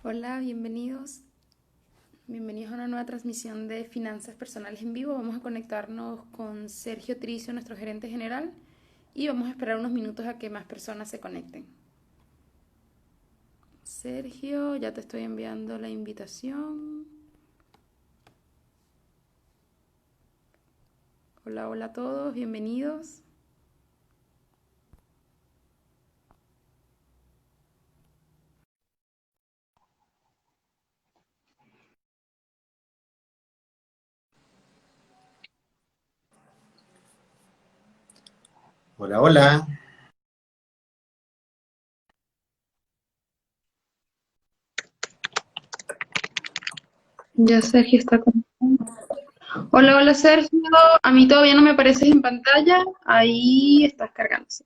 Hola, bienvenidos. Bienvenidos a una nueva transmisión de Finanzas Personales en vivo. Vamos a conectarnos con Sergio Tricio, nuestro gerente general, y vamos a esperar unos minutos a que más personas se conecten. Sergio, ya te estoy enviando la invitación. Hola, hola a todos, bienvenidos. Hola, hola. Ya Sergio está conectando. Hola, hola Sergio. A mí todavía no me apareces en pantalla. Ahí estás cargándose.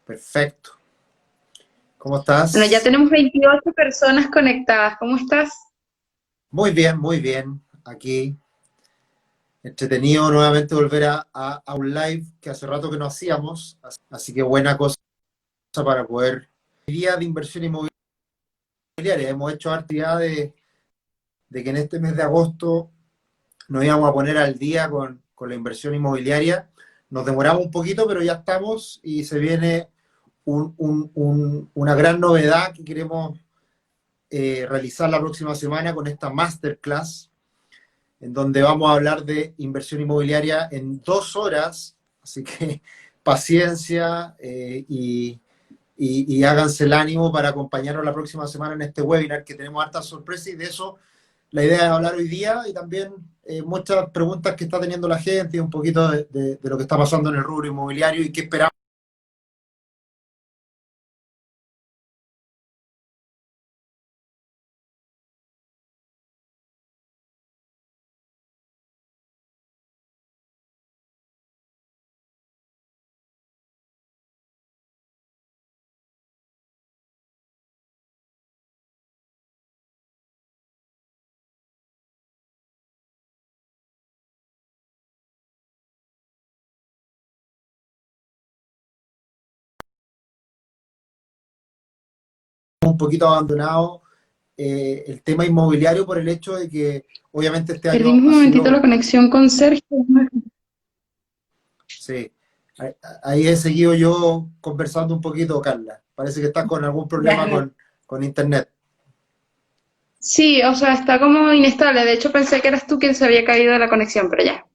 Perfecto. ¿Cómo Bueno, ya estás? tenemos 28 personas conectadas. ¿Cómo estás? Muy bien, muy bien. Aquí, entretenido nuevamente volver a un live que hace rato que no hacíamos. Así que buena cosa para poder. Día de inversión inmobiliaria. Hemos hecho actividad de que en este mes de agosto nos íbamos a poner al día con la inversión inmobiliaria. Nos demoramos un poquito, pero ya estamos y se viene una gran novedad que queremos realizar la próxima semana con esta masterclass, en donde vamos a hablar de inversión inmobiliaria en 2 horas. Así que paciencia y háganse el ánimo para acompañarnos la próxima semana en este webinar que tenemos hartas sorpresas y de eso la idea es hablar hoy día y también muchas preguntas que está teniendo la gente y un poquito de lo que está pasando en el rubro inmobiliario y qué esperamos. Un poquito abandonado el tema inmobiliario por el hecho de que obviamente este año Perdimos un ha momentito la sido. conexión con Sergio. Sí, ahí he seguido yo conversando un poquito, Carla. Parece que estás con algún Ya, problema genial. con internet. Sí, o sea, está como inestable. De hecho, pensé que eras tú quien se había caído de la conexión, pero ya.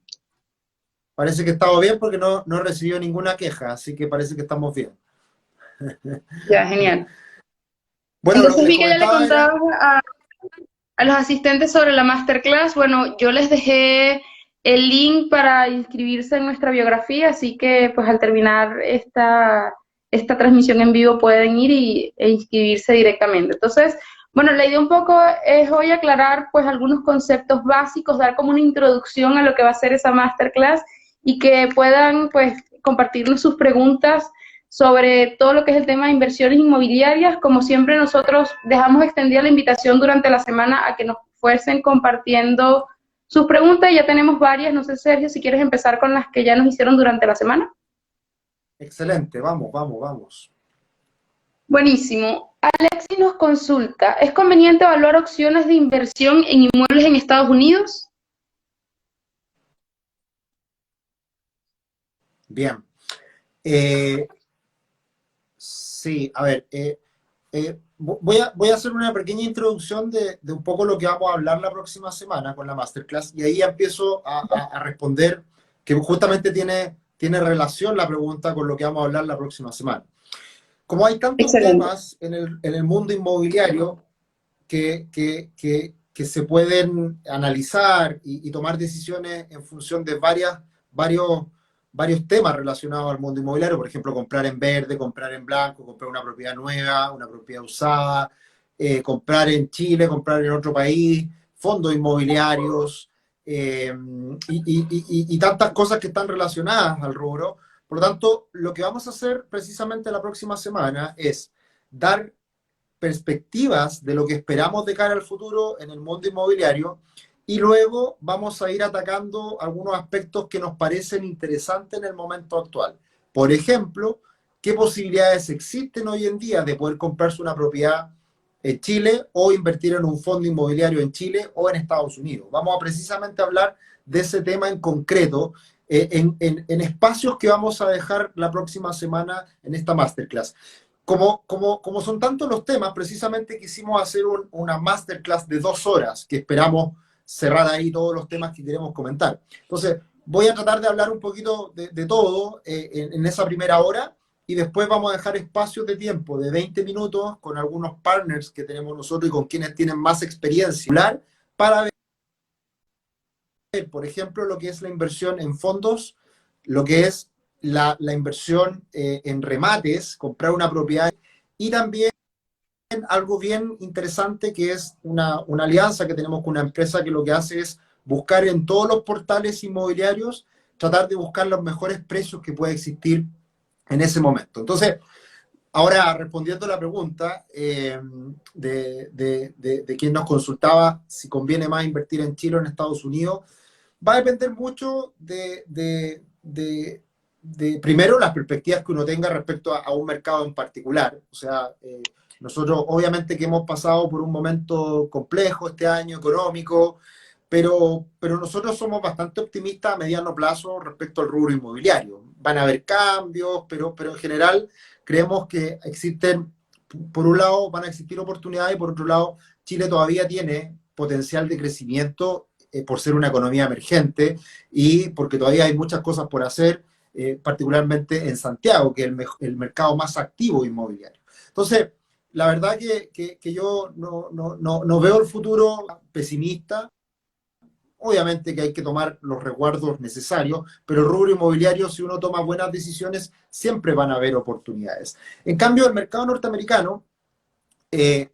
Parece que estamos bien porque no he recibido ninguna queja, así que parece que estamos bien. Ya, genial. Bueno, lo que Entonces les vi que ya le comentaba contabas era, a los asistentes sobre la masterclass. Bueno, yo les dejé el link para inscribirse en nuestra biografía, así que pues al terminar esta transmisión en vivo pueden ir e inscribirse directamente. Entonces, bueno, la idea un poco es hoy aclarar pues algunos conceptos básicos, dar como una introducción a lo que va a ser esa masterclass y que puedan pues compartirnos sus preguntas sobre todo lo que es el tema de inversiones inmobiliarias. Como siempre, nosotros dejamos extendida la invitación durante la semana a que nos fuesen compartiendo sus preguntas. Ya tenemos varias. No sé, Sergio, si quieres empezar con las que ya nos hicieron durante la semana. excelente, vamos, vamos, vamos. Buenísimo. Alexi nos consulta, ¿es conveniente evaluar opciones de inversión en inmuebles en Estados Unidos? Bien. Eh, sí, a ver, voy a hacer una pequeña introducción de un poco lo que vamos a hablar la próxima semana con la masterclass y ahí ya empiezo a responder, que justamente tiene relación la pregunta con lo que vamos a hablar la próxima semana. Como hay tantos Excelente. temas en el mundo inmobiliario que se pueden analizar y tomar decisiones en función de varios, varios temas relacionados al mundo inmobiliario, por ejemplo, comprar en verde, comprar en blanco, comprar una propiedad nueva, una propiedad usada, comprar en Chile, comprar en otro país, fondos inmobiliarios y tantas cosas que están relacionadas al rubro. Por lo tanto, lo que vamos a hacer precisamente la próxima semana es dar perspectivas de lo que esperamos de cara al futuro en el mundo inmobiliario y luego vamos a ir atacando algunos aspectos que nos parecen interesantes en el momento actual. Por ejemplo, qué posibilidades existen hoy en día de poder comprarse una propiedad en Chile o invertir en un fondo inmobiliario en Chile o en Estados Unidos. Vamos a precisamente hablar de ese tema en concreto en espacios que vamos a dejar la próxima semana en esta masterclass. Como son tantos los temas, precisamente quisimos hacer una masterclass de 2 horas que esperamos cerrar ahí todos los temas que queremos comentar. Entonces, voy a tratar de hablar un poquito de todo en esa primera hora y después vamos a dejar espacios de tiempo de 20 minutos con algunos partners que tenemos nosotros y con quienes tienen más experiencia para ver, por ejemplo, lo que es la inversión en fondos, lo que es la inversión en remates, comprar una propiedad y también algo bien interesante que es una alianza que tenemos con una empresa que lo que hace es buscar en todos los portales inmobiliarios, tratar de buscar los mejores precios que puede existir en ese momento. Entonces, ahora respondiendo a la pregunta de quien nos consultaba si conviene más invertir en Chile o en Estados Unidos, va a depender mucho primero, las perspectivas que uno tenga respecto a un mercado en particular. O sea, nosotros obviamente que hemos pasado por un momento complejo este año económico, pero nosotros somos bastante optimistas a mediano plazo respecto al rubro inmobiliario. Van a haber cambios, pero en general creemos que existen, por un lado, van a existir oportunidades y por otro lado, Chile todavía tiene potencial de crecimiento por ser una economía emergente y porque todavía hay muchas cosas por hacer, particularmente en Santiago, que es el mercado más activo inmobiliario. Entonces, la verdad que yo no veo el futuro pesimista. Obviamente que hay que tomar los resguardos necesarios, pero el rubro inmobiliario, si uno toma buenas decisiones, siempre van a haber oportunidades. En cambio, el mercado norteamericano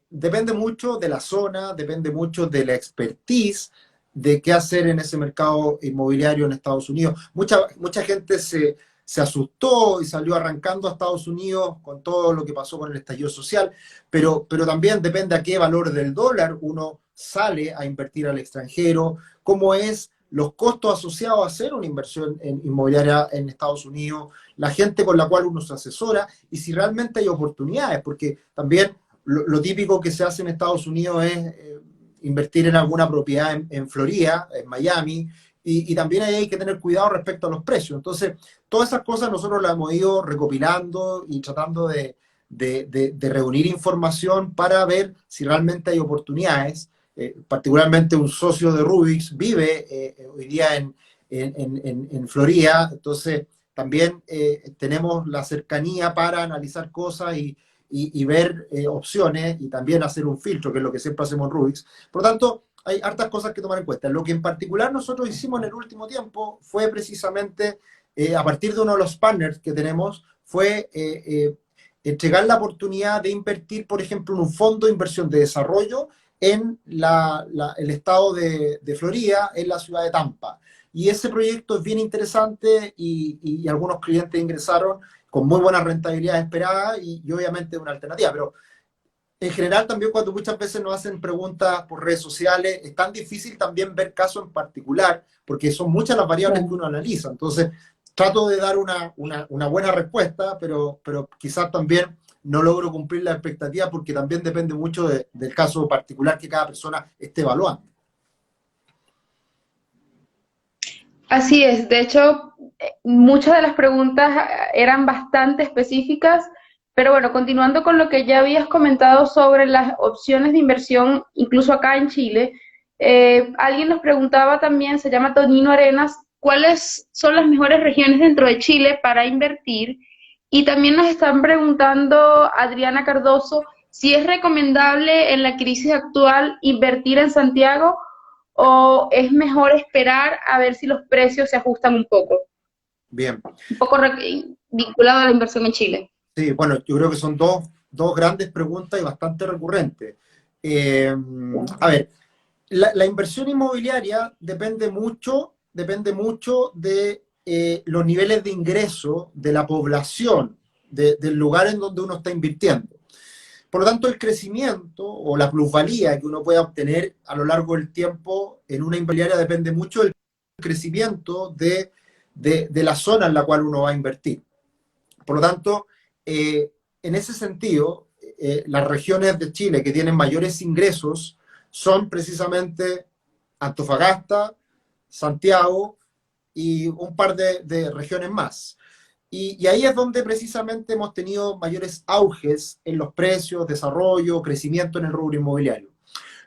depende mucho de la zona, depende mucho de la expertise, de qué hacer en ese mercado inmobiliario en Estados Unidos. Mucha gente se asustó y salió arrancando a Estados Unidos con todo lo que pasó con el estallido social, pero también depende a qué valor del dólar uno sale a invertir al extranjero, cómo es los costos asociados a hacer una inversión inmobiliaria en Estados Unidos, la gente con la cual uno se asesora y si realmente hay oportunidades, porque también lo típico que se hace en Estados Unidos es invertir en alguna propiedad en Florida, en Miami, y también ahí hay que tener cuidado respecto a los precios. Entonces, todas esas cosas nosotros las hemos ido recopilando y tratando de reunir información para ver si realmente hay oportunidades. Particularmente un socio de Rubix vive hoy día en Florida, entonces también tenemos la cercanía para analizar cosas y ver opciones y también hacer un filtro, que es lo que siempre hacemos en Rubix. Por lo tanto, hay hartas cosas que tomar en cuenta. Lo que en particular nosotros hicimos en el último tiempo fue precisamente, a partir de uno de los partners que tenemos, fue entregar la oportunidad de invertir, por ejemplo, en un fondo de inversión de desarrollo en el estado de Florida, en la ciudad de Tampa. Y ese proyecto es bien interesante y algunos clientes ingresaron con muy buena rentabilidad esperada y obviamente una alternativa. Pero en general también cuando muchas veces nos hacen preguntas por redes sociales, es tan difícil también ver casos en particular, porque son muchas las variables que uno analiza. Entonces, trato de dar una buena respuesta, pero quizás también no logro cumplir la expectativa porque también depende mucho del caso particular que cada persona esté evaluando. Así es, de hecho, muchas de las preguntas eran bastante específicas, pero bueno, continuando con lo que ya habías comentado sobre las opciones de inversión, incluso acá en Chile, alguien nos preguntaba también, se llama Tonino Arenas, ¿cuáles son las mejores regiones dentro de Chile para invertir? Y también nos están preguntando, Adriana Cardoso, si es recomendable en la crisis actual invertir en Santiago o es mejor esperar a ver si los precios se ajustan un poco. Bien. Un poco vinculado a la inversión en Chile. Sí, bueno, yo creo que son dos grandes preguntas y bastante recurrentes. A ver, la inversión inmobiliaria depende mucho de los niveles de ingreso de la población, del lugar en donde uno está invirtiendo. Por lo tanto, el crecimiento o la plusvalía que uno pueda obtener a lo largo del tiempo en una inmobiliaria depende mucho del crecimiento de la zona en la cual uno va a invertir. Por lo tanto, en ese sentido, las regiones de Chile que tienen mayores ingresos son precisamente Antofagasta, Santiago y un par de regiones más. Y ahí es donde precisamente hemos tenido mayores auges en los precios, desarrollo, crecimiento en el rubro inmobiliario.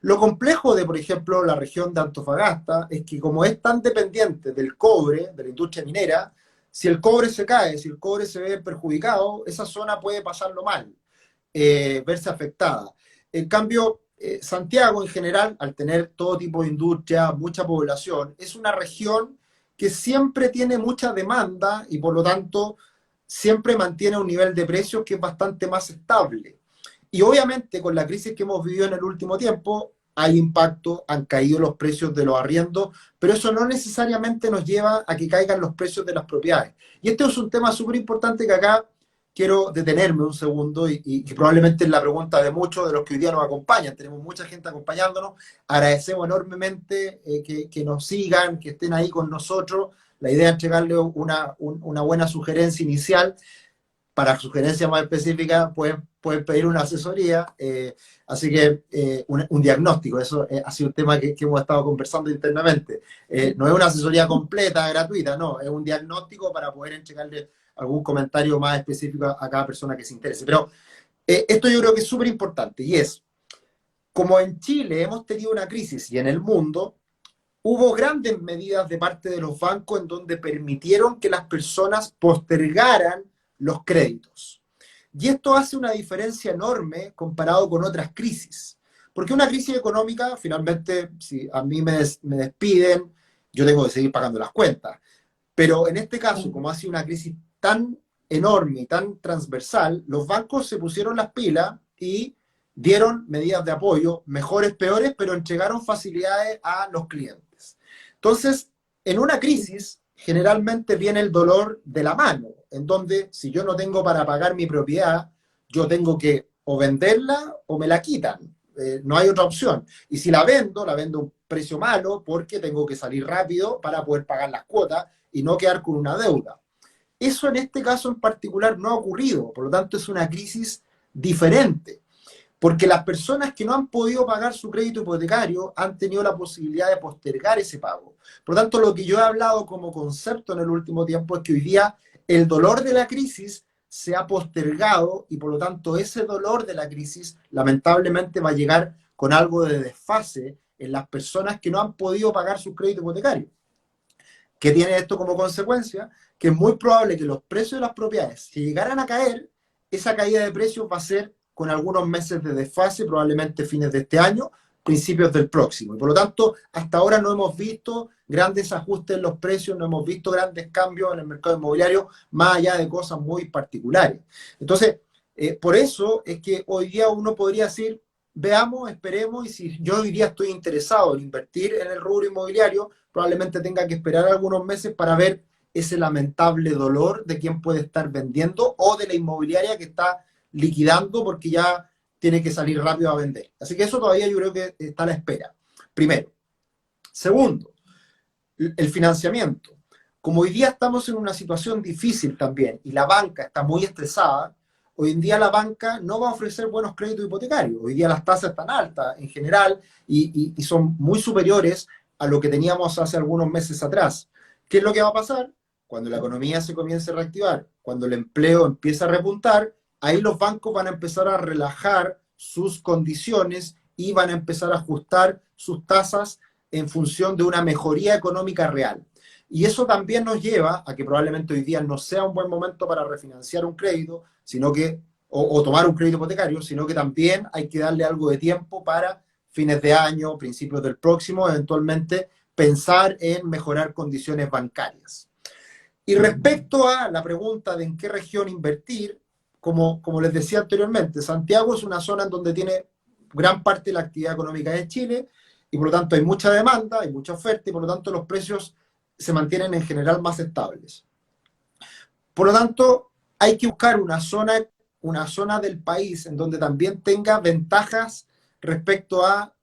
Lo complejo de, por ejemplo, la región de Antofagasta es que como es tan dependiente del cobre, de la industria minera, si el cobre se cae, si el cobre se ve perjudicado, esa zona puede pasarlo mal, verse afectada. En cambio, Santiago en general, al tener todo tipo de industria, mucha población, es una región que siempre tiene mucha demanda y por lo tanto siempre mantiene un nivel de precios que es bastante más estable. Y obviamente con la crisis que hemos vivido en el último tiempo, hay impacto, han caído los precios de los arriendos, pero eso no necesariamente nos lleva a que caigan los precios de las propiedades. Y este es un tema súper importante que acá quiero detenerme un segundo y que probablemente es la pregunta de muchos de los que hoy día nos acompañan. Tenemos mucha gente acompañándonos. Agradecemos enormemente que nos sigan, que estén ahí con nosotros. La idea es entregarle una buena sugerencia inicial. Para sugerencias más específicas pueden pedir una asesoría, así que un diagnóstico, eso ha sido un tema que hemos estado conversando internamente. No es una asesoría completa, gratuita, no, es un diagnóstico para poder entregarle algún comentario más específico a cada persona que se interese. Pero esto yo creo que es súper importante y es, como en Chile hemos tenido una crisis y en el mundo, hubo grandes medidas de parte de los bancos en donde permitieron que las personas postergaran los créditos. Y esto hace una diferencia enorme comparado con otras crisis. Porque una crisis económica, finalmente, si a mí me despiden, yo tengo que seguir pagando las cuentas. Pero en este caso, como ha sido una crisis tan enorme y tan transversal, los bancos se pusieron las pilas y dieron medidas de apoyo, mejores, peores, pero entregaron facilidades a los clientes. Entonces, en una crisis, generalmente viene el dolor de la mano, en donde si yo no tengo para pagar mi propiedad, yo tengo que o venderla o me la quitan. No hay otra opción. Y si la vendo a un precio malo porque tengo que salir rápido para poder pagar las cuotas y no quedar con una deuda. Eso en este caso en particular no ha ocurrido, por lo tanto es una crisis diferente. Porque las personas que no han podido pagar su crédito hipotecario han tenido la posibilidad de postergar ese pago. Por lo tanto, lo que yo he hablado como concepto en el último tiempo es que hoy día el dolor de la crisis se ha postergado y por lo tanto ese dolor de la crisis lamentablemente va a llegar con algo de desfase en las personas que no han podido pagar su crédito hipotecario. ¿Qué tiene esto como consecuencia? Que es muy probable que los precios de las propiedades, si llegaran a caer, esa caída de precios va a ser con algunos meses de desfase, probablemente fines de este año, principios del próximo. Y por lo tanto, hasta ahora no hemos visto grandes ajustes en los precios, no hemos visto grandes cambios en el mercado inmobiliario, más allá de cosas muy particulares. Entonces, por eso es que hoy día uno podría decir, veamos, esperemos, y si yo hoy día estoy interesado en invertir en el rubro inmobiliario, probablemente tenga que esperar algunos meses para ver ese lamentable dolor de quien puede estar vendiendo o de la inmobiliaria que está liquidando porque ya tiene que salir rápido a vender. Así que eso todavía yo creo que está a la espera. Primero. Segundo, el financiamiento. Como hoy día estamos en una situación difícil también y la banca está muy estresada, hoy en día la banca no va a ofrecer buenos créditos hipotecarios. Hoy día las tasas están altas en general y son muy superiores a lo que teníamos hace algunos meses atrás. ¿Qué es lo que va a pasar? Cuando la economía se comience a reactivar, cuando el empleo empieza a repuntar, ahí los bancos van a empezar a relajar sus condiciones y van a empezar a ajustar sus tasas en función de una mejoría económica real. Y eso también nos lleva a que probablemente hoy día no sea un buen momento para refinanciar un crédito, sino que, o tomar un crédito hipotecario, sino que también hay que darle algo de tiempo para fines de año, principios del próximo, eventualmente pensar en mejorar condiciones bancarias. Y respecto a la pregunta de en qué región invertir, como les decía anteriormente, Santiago es una zona en donde tiene gran parte de la actividad económica de Chile y por lo tanto hay mucha demanda, hay mucha oferta y por lo tanto los precios se mantienen en general más estables. Por lo tanto, hay que buscar una zona del país en donde también tenga ventajas respecto a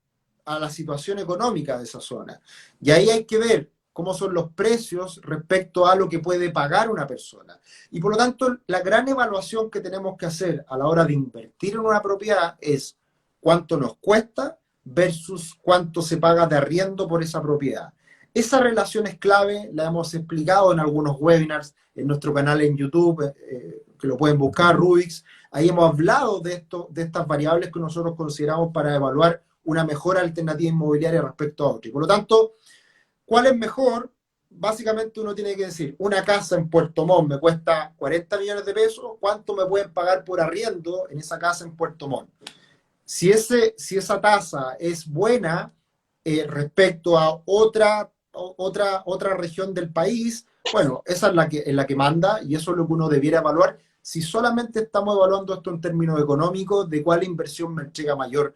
la situación económica de esa zona. Y ahí hay que ver cómo son los precios respecto a lo que puede pagar una persona. Y por lo tanto, la gran evaluación que tenemos que hacer a la hora de invertir en una propiedad es cuánto nos cuesta versus cuánto se paga de arriendo por esa propiedad. Esa relación es clave, la hemos explicado en algunos webinars, en nuestro canal en YouTube, que lo pueden buscar, Rubix. Ahí hemos hablado de esto, de estas variables que nosotros consideramos para evaluar una mejor alternativa inmobiliaria respecto a otra. Y por lo tanto, ¿cuál es mejor? Básicamente uno tiene que decir, una casa en Puerto Montt me cuesta 40 millones de pesos, ¿cuánto me pueden pagar por arriendo en esa casa en Puerto Montt? Si esa tasa es buena respecto a otra región del país, bueno, esa es la que manda y eso es lo que uno debiera evaluar. Si solamente estamos evaluando esto en términos económicos, de cuál inversión me entrega mayor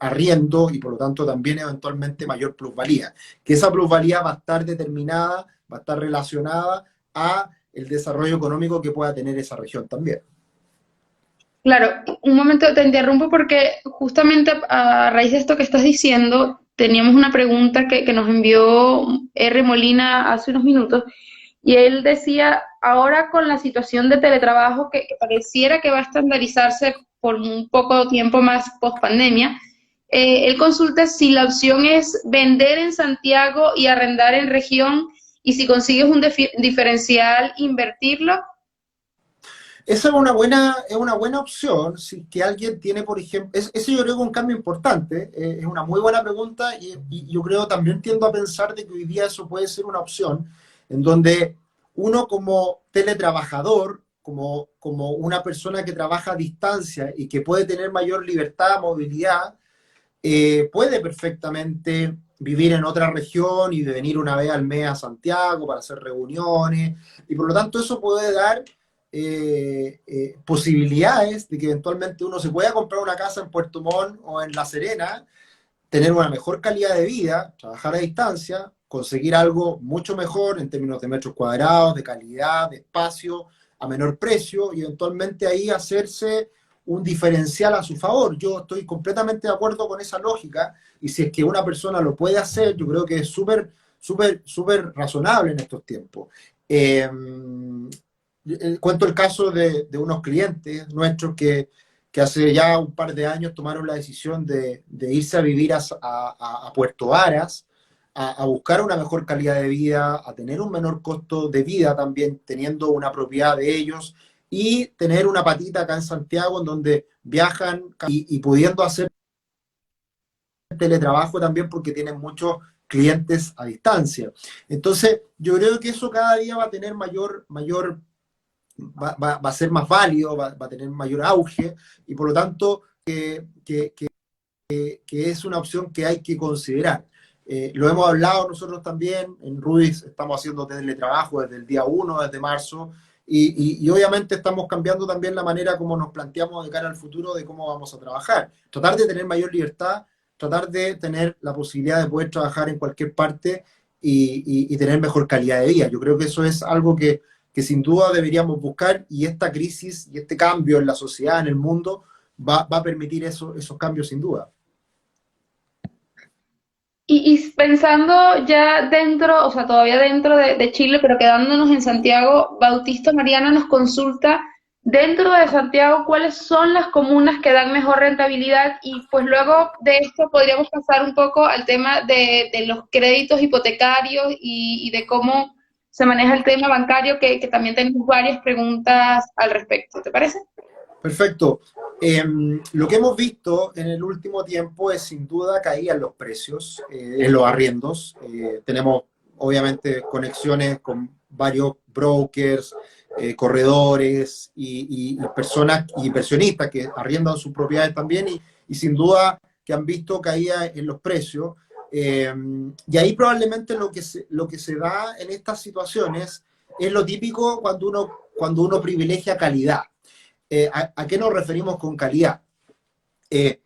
arriendo y por lo tanto también eventualmente mayor plusvalía. Que esa plusvalía va a estar determinada, va a estar relacionada a el desarrollo económico que pueda tener esa región también. Claro, un momento te interrumpo porque justamente a raíz de esto que estás diciendo, teníamos una pregunta que nos envió R. Molina hace unos minutos y él decía, ahora con la situación de teletrabajo que pareciera que va a estandarizarse por un poco tiempo más post pandemia, él consulta si la opción es vender en Santiago y arrendar en región y si consigues un diferencial, invertirlo. Esa es una buena opción, si que alguien tiene, por ejemplo, ese yo creo que es un cambio importante, es una muy buena pregunta y yo creo también tiendo a pensar de que hoy día eso puede ser una opción en donde uno como teletrabajador, como una persona que trabaja a distancia y que puede tener mayor libertad, movilidad, puede perfectamente vivir en otra región y de venir una vez al mes a Santiago para hacer reuniones y por lo tanto eso puede dar posibilidades de que eventualmente uno se pueda comprar una casa en Puerto Montt o en La Serena, tener una mejor calidad de vida, trabajar a distancia, conseguir algo mucho mejor en términos de metros cuadrados, de calidad, de espacio, a menor precio y eventualmente ahí hacerse un diferencial a su favor. Yo estoy completamente de acuerdo con esa lógica y si es que una persona lo puede hacer, yo creo que es súper razonable en estos tiempos. Cuento el caso de unos clientes nuestros que hace ya un par de años tomaron la decisión de irse a vivir a Puerto Varas, a buscar una mejor calidad de vida, a tener un menor costo de vida también, teniendo una propiedad de ellos y tener una patita acá en Santiago en donde viajan y pudiendo hacer teletrabajo también porque tienen muchos clientes a distancia. Entonces, yo creo que eso cada día va a tener va a ser más válido, va a tener mayor auge y por lo tanto que es una opción que hay que considerar. Lo hemos hablado nosotros también, en Rubix estamos haciendo teletrabajo desde el día 1, desde marzo, y obviamente estamos cambiando también la manera como nos planteamos de cara al futuro de cómo vamos a trabajar. Tratar de tener mayor libertad, tratar de tener la posibilidad de poder trabajar en cualquier parte y tener mejor calidad de vida. Yo creo que eso es algo que sin duda deberíamos buscar y esta crisis y este cambio en la sociedad, en el mundo, va a permitir esos cambios sin duda. Y pensando ya dentro, o sea, todavía dentro de Chile, pero quedándonos en Santiago, Bautista Mariana nos consulta dentro de Santiago cuáles son las comunas que dan mejor rentabilidad y pues luego de esto podríamos pasar un poco al tema de los créditos hipotecarios y de cómo se maneja el tema bancario, que también tenemos varias preguntas al respecto. ¿Te parece? Perfecto. Lo que hemos visto en el último tiempo es sin duda caída en los precios, en los arriendos. Tenemos obviamente conexiones con varios brokers, corredores y personas y inversionistas que arriendan sus propiedades también y sin duda que han visto caída en los precios. Y ahí probablemente lo que se da en estas situaciones es lo típico cuando uno privilegia calidad. ¿A qué nos referimos con calidad? Eh,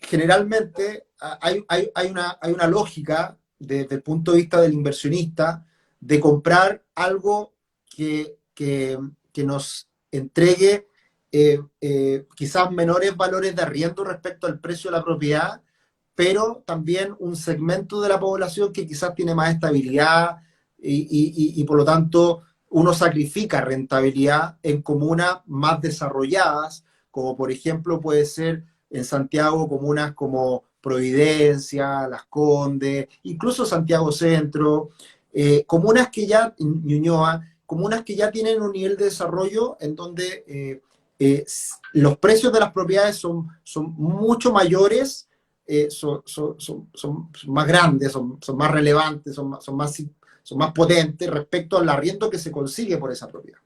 Generalmente hay una lógica desde el punto de vista del inversionista de comprar algo que nos entregue quizás menores valores de arriendo respecto al precio de la propiedad, pero también un segmento de la población que quizás tiene más estabilidad y por lo tanto uno sacrifica rentabilidad en comunas más desarrolladas, como por ejemplo puede ser en Santiago comunas como Providencia, Las Condes, incluso Santiago Centro, comunas que ya, Ñuñoa, comunas que ya tienen un nivel de desarrollo en donde los precios de las propiedades son mucho mayores, son más grandes, son más relevantes, son más potentes respecto al arriendo que se consigue por esa propiedad.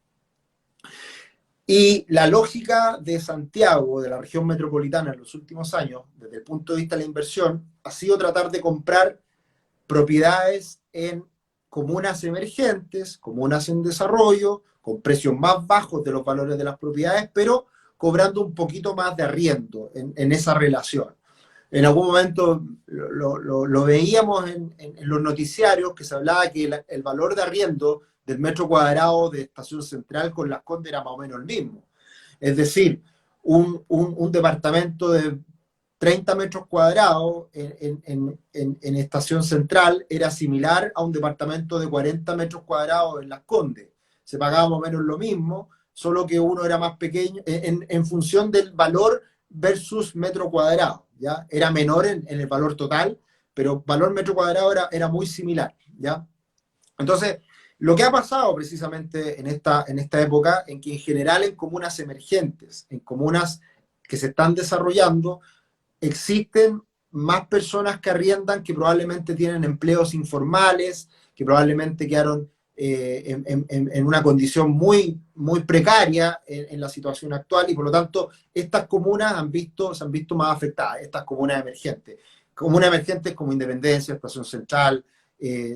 Y la lógica de Santiago, de la región metropolitana en los últimos años, desde el punto de vista de la inversión, ha sido tratar de comprar propiedades en comunas emergentes, comunas en desarrollo, con precios más bajos de los valores de las propiedades, pero cobrando un poquito más de arriendo en esa relación. En algún momento lo veíamos en los noticiarios, que se hablaba que el valor de arriendo del metro cuadrado de Estación Central con Las Condes era más o menos el mismo. Es decir, un departamento de 30 metros cuadrados en Estación Central era similar a un departamento de 40 metros cuadrados en Las Condes. Se pagaba más o menos lo mismo, solo que uno era más pequeño en función del valor versus metro cuadrado, ¿ya? Era menor en el valor total, pero valor metro cuadrado era muy similar, ¿ya? Entonces, lo que ha pasado precisamente en esta época, en que en general en comunas emergentes, en comunas que se están desarrollando, existen más personas que arriendan que probablemente tienen empleos informales, que probablemente quedaron en una condición muy, muy precaria en la situación actual y por lo tanto estas comunas se han visto más afectadas, estas comunas emergentes. Comunas emergentes como Independencia, Estación Central,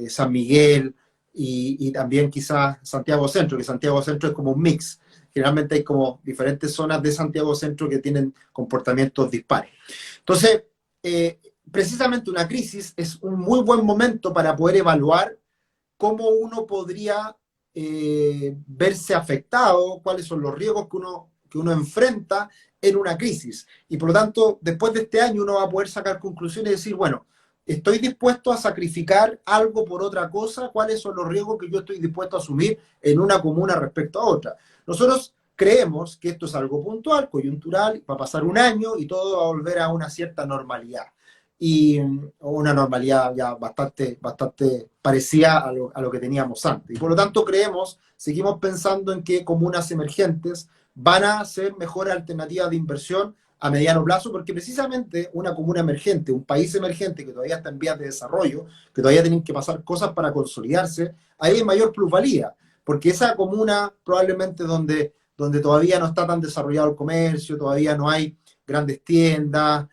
San Miguel y también quizás Santiago Centro, que Santiago Centro es como un mix. Generalmente hay como diferentes zonas de Santiago Centro que tienen comportamientos dispares. Entonces, precisamente una crisis es un muy buen momento para poder evaluar cómo uno podría verse afectado, cuáles son los riesgos que uno enfrenta en una crisis. Y por lo tanto, después de este año uno va a poder sacar conclusiones y decir, bueno, estoy dispuesto a sacrificar algo por otra cosa, cuáles son los riesgos que yo estoy dispuesto a asumir en una comuna respecto a otra. Nosotros creemos que esto es algo puntual, coyuntural, va a pasar un año y todo va a volver a una cierta normalidad. Y una normalidad ya bastante parecida a lo que teníamos antes. Y por lo tanto seguimos pensando en que comunas emergentes van a ser mejores alternativas de inversión a mediano plazo, porque precisamente una comuna emergente, un país emergente que todavía está en vías de desarrollo, que todavía tienen que pasar cosas para consolidarse, ahí hay mayor plusvalía, porque esa comuna probablemente donde todavía no está tan desarrollado el comercio, todavía no hay grandes tiendas,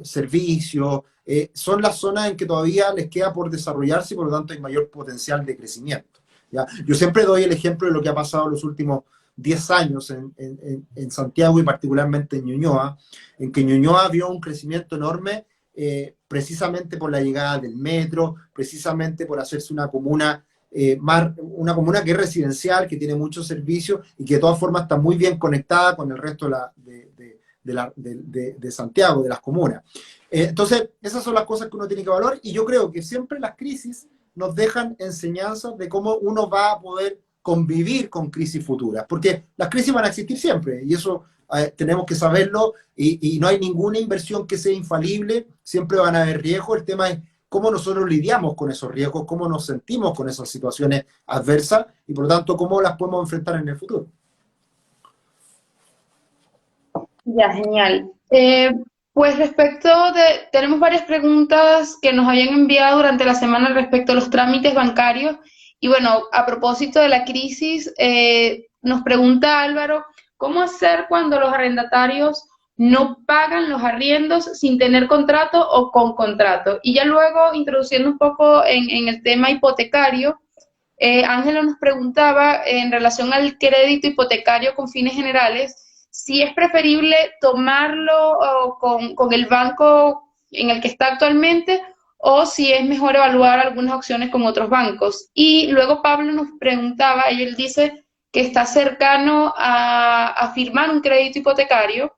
servicios, son las zonas en que todavía les queda por desarrollarse y por lo tanto hay mayor potencial de crecimiento, ¿ya? Yo siempre doy el ejemplo de lo que ha pasado en los últimos 10 años en Santiago y particularmente en Ñuñoa, en que Ñuñoa vio un crecimiento enorme precisamente por la llegada del metro, precisamente por hacerse una comuna una comuna que es residencial, que tiene muchos servicios y que de todas formas está muy bien conectada con el resto de Santiago, de las comunas. Entonces, esas son las cosas que uno tiene que valorar y yo creo que siempre las crisis nos dejan enseñanzas de cómo uno va a poder convivir con crisis futuras, porque las crisis van a existir siempre y eso tenemos que saberlo y no hay ninguna inversión que sea infalible, siempre van a haber riesgos, el tema es cómo nosotros lidiamos con esos riesgos, cómo nos sentimos con esas situaciones adversas y por lo tanto cómo las podemos enfrentar en el futuro. Ya, genial. Pues tenemos varias preguntas que nos habían enviado durante la semana respecto a los trámites bancarios. Y bueno, a propósito de la crisis, nos pregunta Álvaro, ¿cómo hacer cuando los arrendatarios no pagan los arriendos sin tener contrato o con contrato? Y ya luego, introduciendo un poco en el tema hipotecario, Ángelo nos preguntaba en relación al crédito hipotecario con fines generales, si es preferible tomarlo con el banco en el que está actualmente o si es mejor evaluar algunas opciones con otros bancos. Y luego Pablo nos preguntaba, y él dice que está cercano a firmar un crédito hipotecario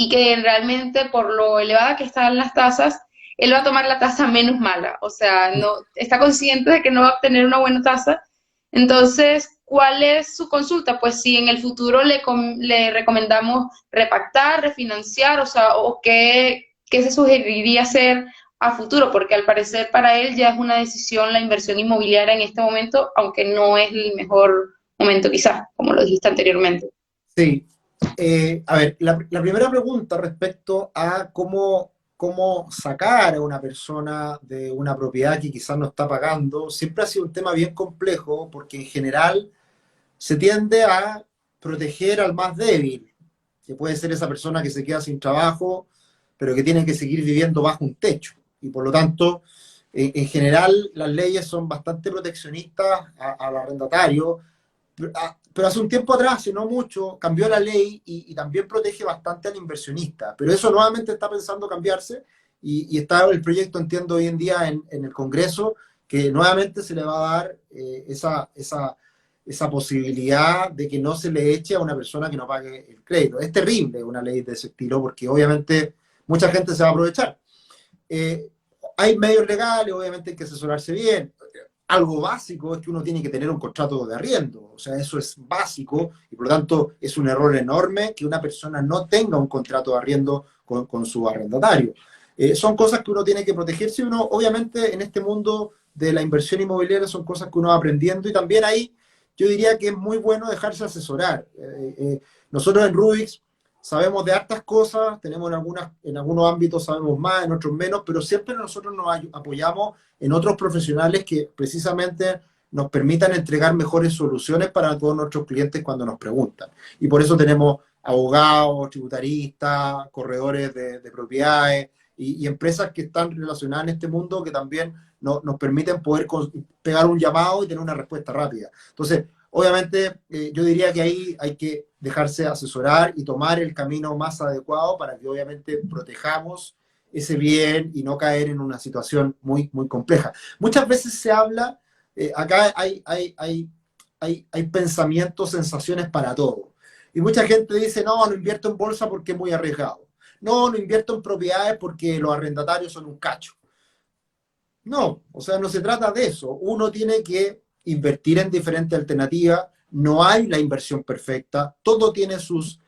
y que realmente por lo elevada que están las tasas, él va a tomar la tasa menos mala, o sea, no está consciente de que no va a obtener una buena tasa. Entonces, ¿cuál es su consulta? Pues si en el futuro le recomendamos repactar, refinanciar, o sea, o qué se sugeriría hacer a futuro, porque al parecer para él ya es una decisión la inversión inmobiliaria en este momento, aunque no es el mejor momento quizás, como lo dijiste anteriormente. Sí. A ver, la primera pregunta respecto a cómo sacar a una persona de una propiedad que quizás no está pagando, siempre ha sido un tema bien complejo porque en general se tiende a proteger al más débil, que puede ser esa persona que se queda sin trabajo, pero que tiene que seguir viviendo bajo un techo. Y por lo tanto, en general, las leyes son bastante proteccionistas al arrendatario, pero hace un tiempo atrás, y no mucho, cambió la ley y también protege bastante al inversionista. Pero eso nuevamente está pensando cambiarse y está el proyecto, entiendo, hoy en día en el Congreso, que nuevamente se le va a dar esa posibilidad de que no se le eche a una persona que no pague el crédito. Es terrible una ley de ese estilo porque obviamente mucha gente se va a aprovechar. Eh, Hay medios legales, obviamente hay que asesorarse bien. Algo básico es que uno tiene que tener un contrato de arriendo, o sea, eso es básico y por lo tanto es un error enorme que una persona no tenga un contrato de arriendo con su arrendatario. Son cosas que uno tiene que protegerse y uno, obviamente, en este mundo de la inversión inmobiliaria son cosas que uno va aprendiendo y también ahí yo diría que es muy bueno dejarse asesorar. Nosotros en Rubix sabemos de hartas cosas, tenemos en algunos ámbitos sabemos más, en otros menos, pero siempre nosotros nos apoyamos en otros profesionales que precisamente nos permitan entregar mejores soluciones para todos nuestros clientes cuando nos preguntan. Y por eso tenemos abogados, tributaristas, corredores de propiedades y empresas que están relacionadas en este mundo que también nos permiten poder pegar un llamado y tener una respuesta rápida. Entonces, obviamente, yo diría que ahí hay que dejarse asesorar y tomar el camino más adecuado para que obviamente protejamos ese bien y no caer en una situación muy, muy compleja. Muchas veces se habla, acá hay pensamientos, sensaciones para todo. Y mucha gente dice, no, no invierto en bolsa porque es muy arriesgado. No, no invierto en propiedades porque los arrendatarios son un cacho. No, o sea, no se trata de eso. Uno tiene que invertir en diferentes alternativas. No hay la inversión perfecta. Todo tiene su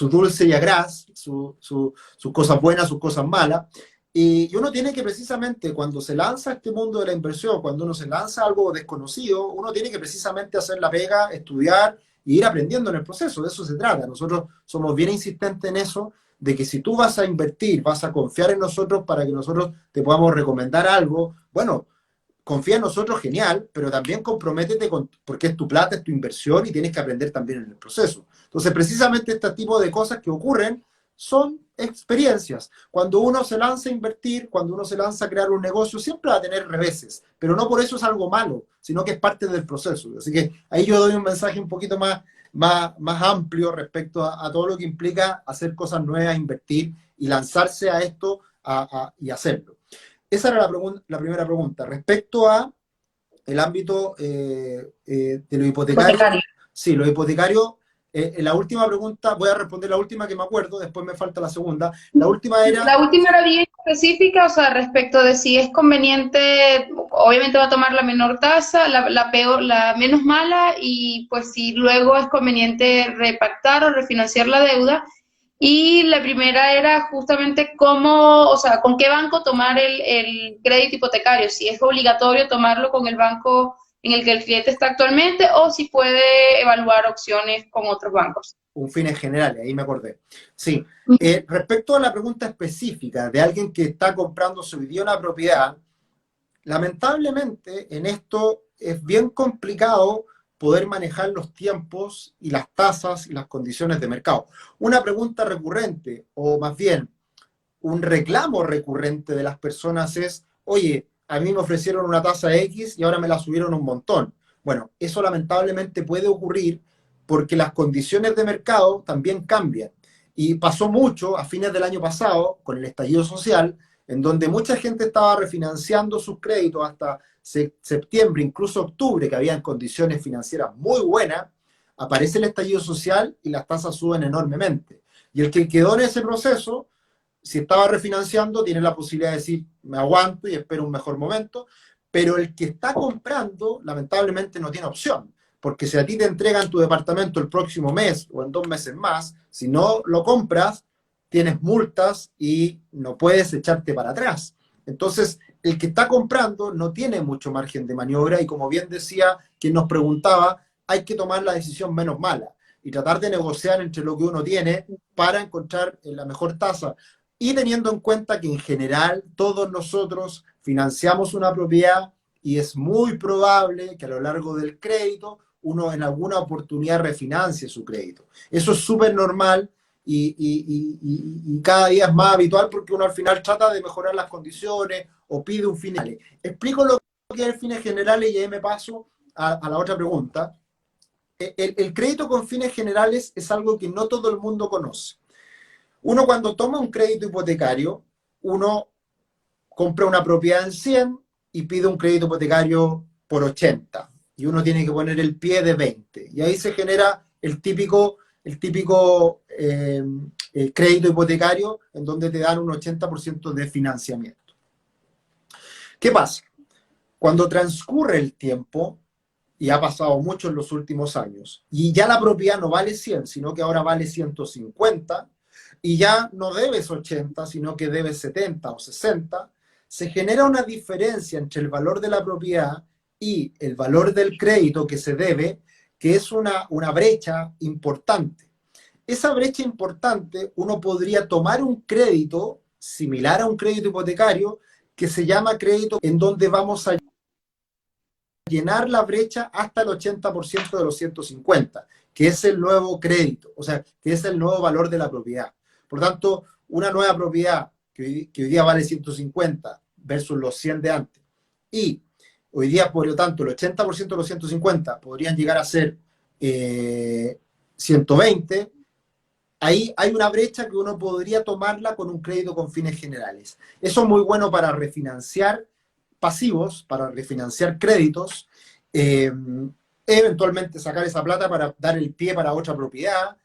dulce y agraz, sus cosas buenas, sus cosas malas. Y uno tiene que precisamente, cuando se lanza a este mundo de la inversión, cuando uno se lanza a algo desconocido, uno tiene que precisamente hacer la pega, estudiar y ir aprendiendo en el proceso. De eso se trata. Nosotros somos bien insistentes en eso, de que si tú vas a invertir, vas a confiar en nosotros para que nosotros te podamos recomendar algo, bueno, confía en nosotros, genial, pero también comprométete porque es tu plata, es tu inversión y tienes que aprender también en el proceso. Entonces, precisamente este tipo de cosas que ocurren son experiencias. Cuando uno se lanza a invertir, cuando uno se lanza a crear un negocio, siempre va a tener reveses, pero no por eso es algo malo, sino que es parte del proceso. Así que ahí yo doy un mensaje un poquito más amplio respecto a todo lo que implica hacer cosas nuevas, invertir y lanzarse a esto y hacerlo. Esa era la primera pregunta. Respecto a el ámbito de lo hipotecario, Hipotecario. sí, lo hipotecario, la última pregunta, voy a responder la última que me acuerdo, después me falta la segunda. La última era, La última era bien específica, o sea, respecto de si es conveniente, obviamente va a tomar la menor tasa, la peor, la menos mala, y pues si luego es conveniente repactar o refinanciar la deuda. Y la primera era justamente cómo, o sea, con qué banco tomar el crédito hipotecario, si es obligatorio tomarlo con el banco en el que el cliente está actualmente o si puede evaluar opciones con otros bancos. un fin en general, ahí me acordé. Sí, respecto a la pregunta específica de alguien que está comprando hoy día una propiedad, lamentablemente en esto es bien complicado poder manejar los tiempos y las tasas y las condiciones de mercado. Una pregunta recurrente, o más bien un reclamo recurrente de las personas es, oye, a mí me ofrecieron una tasa X y ahora me la subieron un montón. Bueno, eso lamentablemente puede ocurrir porque las condiciones de mercado también cambian. Y pasó mucho a fines del año pasado con el estallido social, en donde mucha gente estaba refinanciando sus créditos hasta septiembre, incluso octubre, que habían condiciones financieras muy buenas, aparece el estallido social y las tasas suben enormemente. Y el que quedó en ese proceso, si estaba refinanciando, tiene la posibilidad de decir, me aguanto y espero un mejor momento, pero el que está comprando, lamentablemente no tiene opción, porque si a ti te entregan tu departamento el próximo mes o en 2 meses más, si no lo compras, tienes multas y no puedes echarte para atrás. Entonces, el que está comprando no tiene mucho margen de maniobra y como bien decía quien nos preguntaba, hay que tomar la decisión menos mala y tratar de negociar entre lo que uno tiene para encontrar la mejor tasa. Y teniendo en cuenta que en general todos nosotros financiamos una propiedad y es muy probable que a lo largo del crédito uno en alguna oportunidad refinancie su crédito. Eso es súper normal y cada día es más habitual porque uno al final trata de mejorar las condiciones o pide un fin general. Explico lo que es fines generales y ahí me paso a la otra pregunta. El crédito con fines generales es algo que no todo el mundo conoce. Uno cuando toma un crédito hipotecario, uno compra una propiedad en 100 y pide un crédito hipotecario por 80 y uno tiene que poner el pie de 20 y ahí se genera el típico crédito hipotecario en donde te dan un 80% de financiamiento. ¿Qué pasa? Cuando transcurre el tiempo, y ha pasado mucho en los últimos años, y ya la propiedad no vale 100, sino que ahora vale 150, y ya no debes 80, sino que debes 70 o 60, se genera una diferencia entre el valor de la propiedad y el valor del crédito que se debe, que es una brecha importante. Esa brecha importante, uno podría tomar un crédito similar a un crédito hipotecario que se llama crédito en donde vamos a llenar la brecha hasta el 80% de los 150, que es el nuevo crédito, o sea, que es el nuevo valor de la propiedad. Por tanto, una nueva propiedad que hoy día vale 150 versus los 100 de antes, y hoy día, por lo tanto, el 80% de los 150 podrían llegar a ser 120, ahí hay una brecha que uno podría tomarla con un crédito con fines generales. Eso es muy bueno para refinanciar pasivos, para refinanciar créditos, eventualmente sacar esa plata para dar el pie para otra propiedad,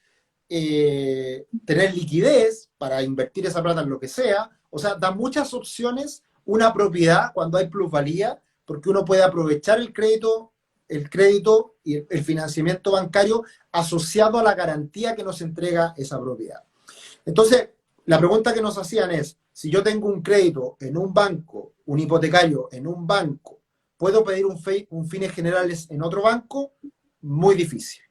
tener liquidez para invertir esa plata en lo que sea. O sea, da muchas opciones una propiedad cuando hay plusvalía, porque uno puede aprovechar el crédito y el financiamiento bancario asociado a la garantía que nos entrega esa propiedad. Entonces, la pregunta que nos hacían es, si yo tengo un crédito en un banco, un hipotecario en un banco, ¿puedo pedir un fines generales en otro banco? Muy difícil.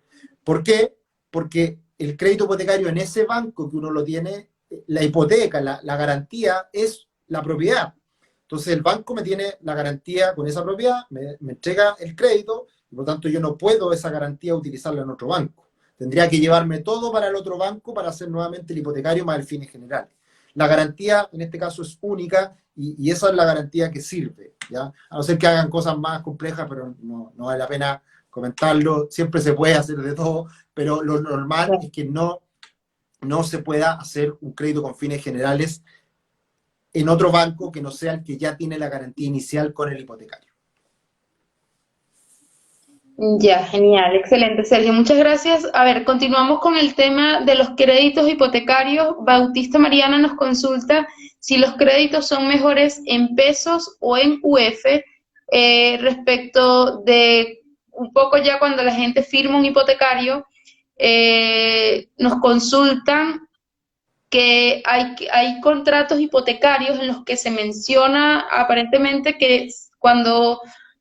¿Por qué? Porque el crédito hipotecario en ese banco que uno lo tiene, la hipoteca, la garantía es la propiedad. Entonces el banco me tiene la garantía con esa propiedad, me entrega el crédito, y por lo tanto yo no puedo esa garantía utilizarla en otro banco. Tendría que llevarme todo para el otro banco para hacer nuevamente el hipotecario más el fines generales. La garantía en este caso es única y esa es la garantía que sirve, ¿ya? A no ser que hagan cosas más complejas, pero no vale la pena comentarlo. Siempre se puede hacer de todo, pero lo normal es que no se pueda hacer un crédito con fines generales en otro banco que no sea el que ya tiene la garantía inicial con el hipotecario. Ya, genial, excelente, Sergio. Muchas gracias. A ver, continuamos con el tema de los créditos hipotecarios. Bautista Mariana nos consulta si los créditos son mejores en pesos o en UF, respecto de un poco ya cuando la gente firma un hipotecario, nos consultan que hay contratos hipotecarios en los que se menciona aparentemente que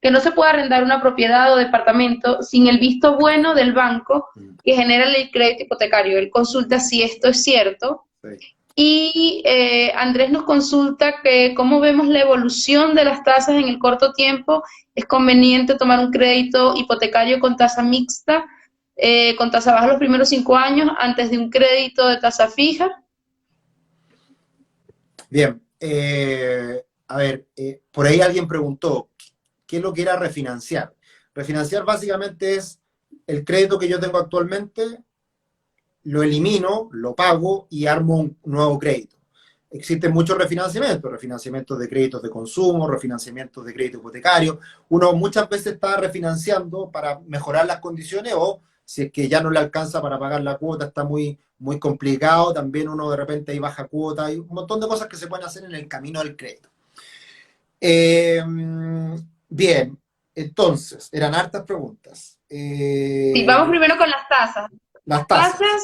que no se puede arrendar una propiedad o departamento sin el visto bueno del banco que genera el crédito hipotecario. Él consulta si esto es cierto. Sí. Y Andrés nos consulta que cómo vemos la evolución de las tasas en el corto tiempo. ¿Es conveniente tomar un crédito hipotecario con tasa mixta, con tasa baja los primeros 5 años antes de un crédito de tasa fija? Bien, a ver, por ahí alguien preguntó, ¿qué es lo que era refinanciar? Refinanciar básicamente es el crédito que yo tengo actualmente, lo elimino, lo pago y armo un nuevo crédito. Existen muchos refinanciamientos de créditos de consumo, refinanciamientos de crédito hipotecario. Uno muchas veces está refinanciando para mejorar las condiciones o si es que ya no le alcanza para pagar la cuota, está muy, muy complicado, también uno de repente ahí baja cuota, hay un montón de cosas que se pueden hacer en el camino del crédito. Eh, bien, entonces, eran hartas preguntas. Sí, vamos primero con las tasas. Las tasas. Tasas,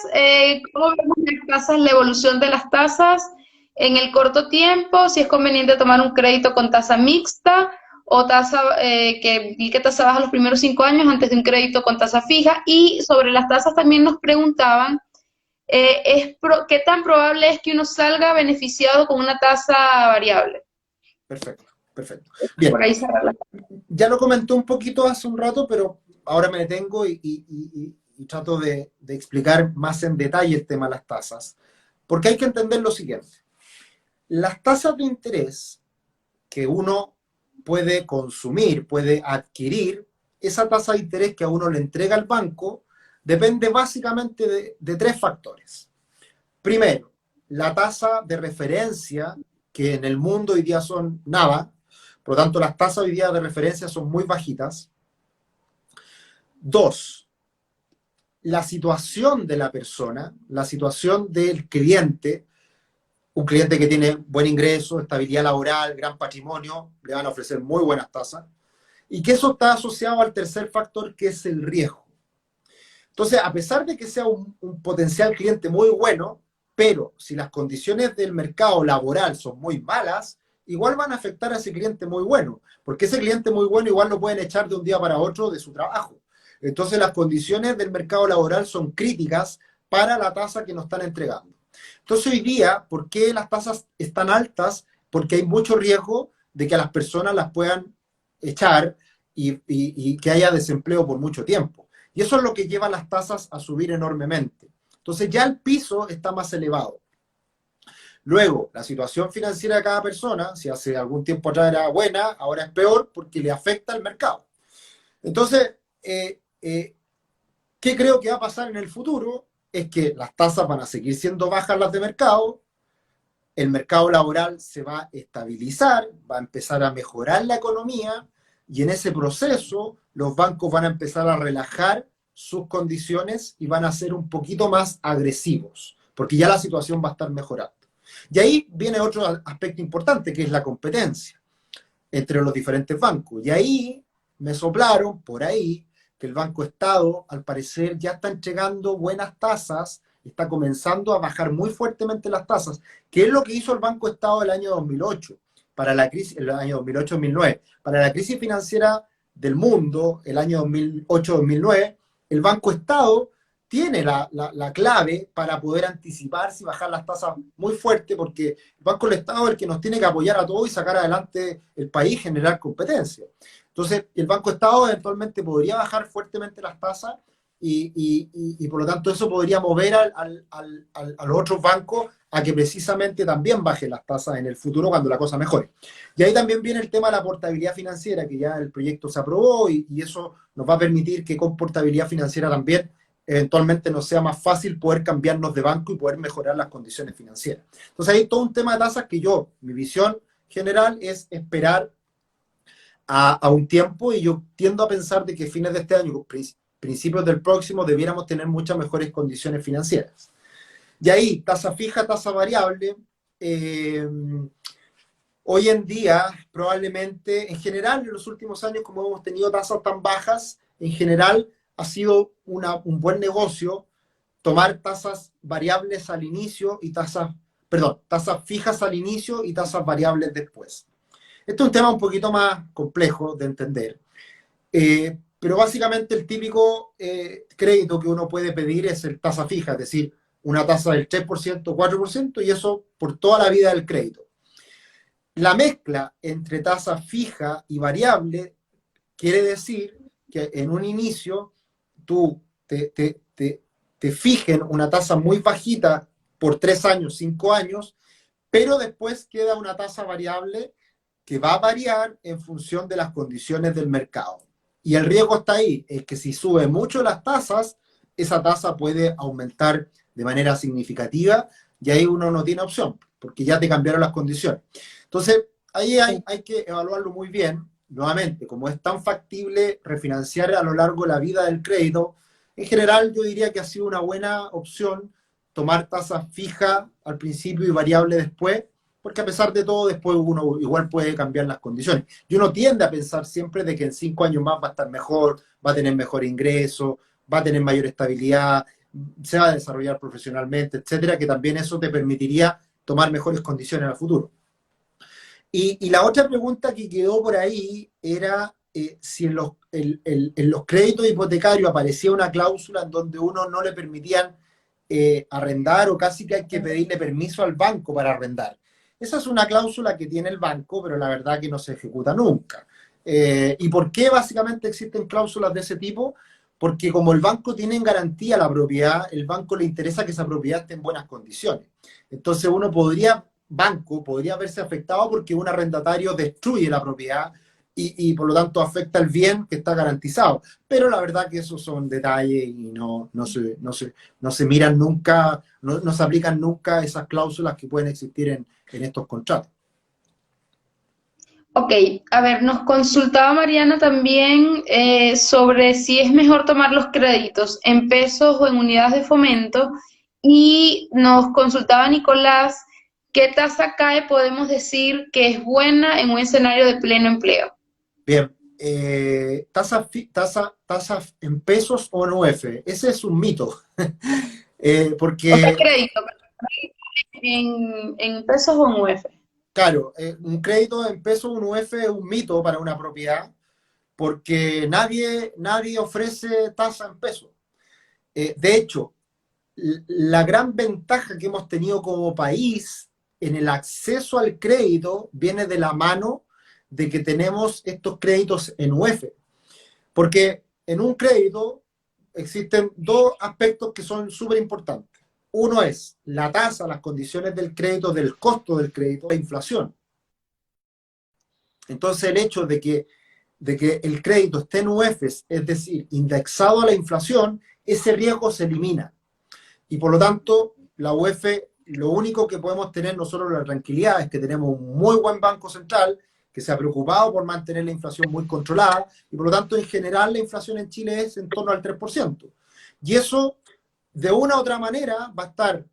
¿cómo vemos las tasas, la evolución de las tasas en el corto tiempo? Si es conveniente tomar un crédito con tasa mixta o tasa que tasa baja los primeros 5 años antes de un crédito con tasa fija. Y sobre las tasas también nos preguntaban ¿qué tan probable es que uno salga beneficiado con una tasa variable? Perfecto, perfecto. Por Bien, ahí cerrarla. ya lo comenté un poquito hace un rato, pero ahora me detengo y trato de explicar más en detalle el tema de las tasas, porque hay que entender lo siguiente. Las tasas de interés que uno puede consumir, puede adquirir, esa tasa de interés que a uno le entrega el banco, depende básicamente de tres factores. Primero, la tasa de referencia, que en el mundo hoy día son nada, por lo tanto las tasas hoy día de referencia son muy bajitas. Dos, la situación de la persona, la situación del cliente, un cliente que tiene buen ingreso, estabilidad laboral, gran patrimonio, le van a ofrecer muy buenas tasas. Y que eso está asociado al tercer factor, que es el riesgo. Entonces, a pesar de que sea un potencial cliente muy bueno, pero si las condiciones del mercado laboral son muy malas, igual van a afectar a ese cliente muy bueno, porque ese cliente muy bueno igual lo pueden echar de un día para otro de su trabajo. Entonces, las condiciones del mercado laboral son críticas para la tasa que nos están entregando. Entonces, hoy día, ¿por qué las tasas están altas? Porque hay mucho riesgo de que a las personas las puedan echar y que haya desempleo por mucho tiempo. Y eso es lo que lleva las tasas a subir enormemente. Entonces ya el piso está más elevado. Luego, la situación financiera de cada persona, si hace algún tiempo atrás era buena, ahora es peor porque le afecta al mercado. Entonces, ¿qué creo que va a pasar en el futuro? Es que las tasas van a seguir siendo bajas las de mercado, el mercado laboral se va a estabilizar, va a empezar a mejorar la economía y en ese proceso los bancos van a empezar a relajar sus condiciones y van a ser un poquito más agresivos, porque ya la situación va a estar mejorando. Y ahí viene otro aspecto importante, que es la competencia entre los diferentes bancos. Y ahí me soplaron, por ahí, que el Banco Estado, al parecer, ya está entregando buenas tasas, está comenzando a bajar muy fuertemente las tasas, que es lo que hizo el Banco Estado el año 2008, para la crisis, el año 2008-2009, para la crisis financiera del mundo, el año 2008-2009, el Banco Estado tiene la clave para poder anticiparse y bajar las tasas muy fuerte, porque el Banco del Estado es el que nos tiene que apoyar a todos y sacar adelante el país, generar competencia. Entonces, el Banco Estado eventualmente podría bajar fuertemente las tasas y por lo tanto eso podría mover a los otros bancos a que precisamente también bajen las tasas en el futuro cuando la cosa mejore. Y ahí también viene el tema de la portabilidad financiera, que ya el proyecto se aprobó y eso nos va a permitir que con portabilidad financiera también eventualmente nos sea más fácil poder cambiarnos de banco y poder mejorar las condiciones financieras. Entonces hay todo un tema de tasas que mi visión general es esperar a un tiempo y yo tiendo a pensar de que fines de este año, principios del próximo, debiéramos tener muchas mejores condiciones financieras. Y ahí, tasa fija, tasa variable. Hoy en día, probablemente, en general, en los últimos años, como hemos tenido tasas tan bajas, en general ha sido un buen negocio tomar tasas variables al inicio y tasas fijas al inicio y tasas variables después. Este es un tema un poquito más complejo de entender. Pero básicamente el típico crédito que uno puede pedir es el tasa fija, es decir, una tasa del 3%, 4%, y eso por toda la vida del crédito. La mezcla entre tasa fija y variable quiere decir que en un inicio tú te fijen una tasa muy bajita por 3 años, 5 años, pero después queda una tasa variable que va a variar en función de las condiciones del mercado. Y el riesgo está ahí, es que si sube mucho las tasas, esa tasa puede aumentar de manera significativa y ahí uno no tiene opción, porque ya te cambiaron las condiciones. Entonces, ahí hay que evaluarlo muy bien. Nuevamente, como es tan factible refinanciar a lo largo de la vida del crédito, En general, yo diría que ha sido una buena opción tomar tasas fijas al principio y variable después, porque a pesar de todo, después uno igual puede cambiar las condiciones. Y uno tiende a pensar siempre de que en 5 años más va a estar mejor, va a tener mejor ingreso, va a tener mayor estabilidad, se va a desarrollar profesionalmente, etcétera, que también eso te permitiría tomar mejores condiciones al futuro. Y la otra pregunta que quedó por ahí era si en los créditos hipotecarios aparecía una cláusula en donde uno no le permitían arrendar o casi que hay que pedirle permiso al banco para arrendar. Esa es una cláusula que tiene el banco, pero la verdad que no se ejecuta nunca. ¿Y por qué básicamente existen cláusulas de ese tipo? Porque como el banco tiene en garantía la propiedad, el banco le interesa que esa propiedad esté en buenas condiciones. Entonces banco podría verse afectado porque un arrendatario destruye la propiedad y por lo tanto afecta el bien que está garantizado. Pero la verdad que esos son detalles y no se miran nunca, no se aplican nunca esas cláusulas que pueden existir en estos contratos. Ok, a ver, nos consultaba Mariana también sobre si es mejor tomar los créditos en pesos o en unidades de fomento y nos consultaba Nicolás qué tasa CAE podemos decir que es buena en un escenario de pleno empleo. Bien, tasa en pesos o en UF, ese es un mito. O sea, Porque crédito, en pesos o en UF. claro, un crédito en pesos, un UF es un mito para una propiedad, porque nadie ofrece tasa en pesos. De hecho, la gran ventaja que hemos tenido como país en el acceso al crédito viene de la mano de que tenemos estos créditos en UF. Porque en un crédito existen dos aspectos que son súper importantes. Uno es la tasa, las condiciones del crédito, del costo del crédito, la inflación. Entonces el hecho de que el crédito esté en UEFs, es decir, indexado a la inflación, ese riesgo se elimina. Y por lo tanto, la UEF, lo único que podemos tener nosotros la tranquilidad es que tenemos un muy buen Banco Central que se ha preocupado por mantener la inflación muy controlada y por lo tanto, en general, la inflación en Chile es en torno al 3%. Y eso, de una u otra manera, va a estar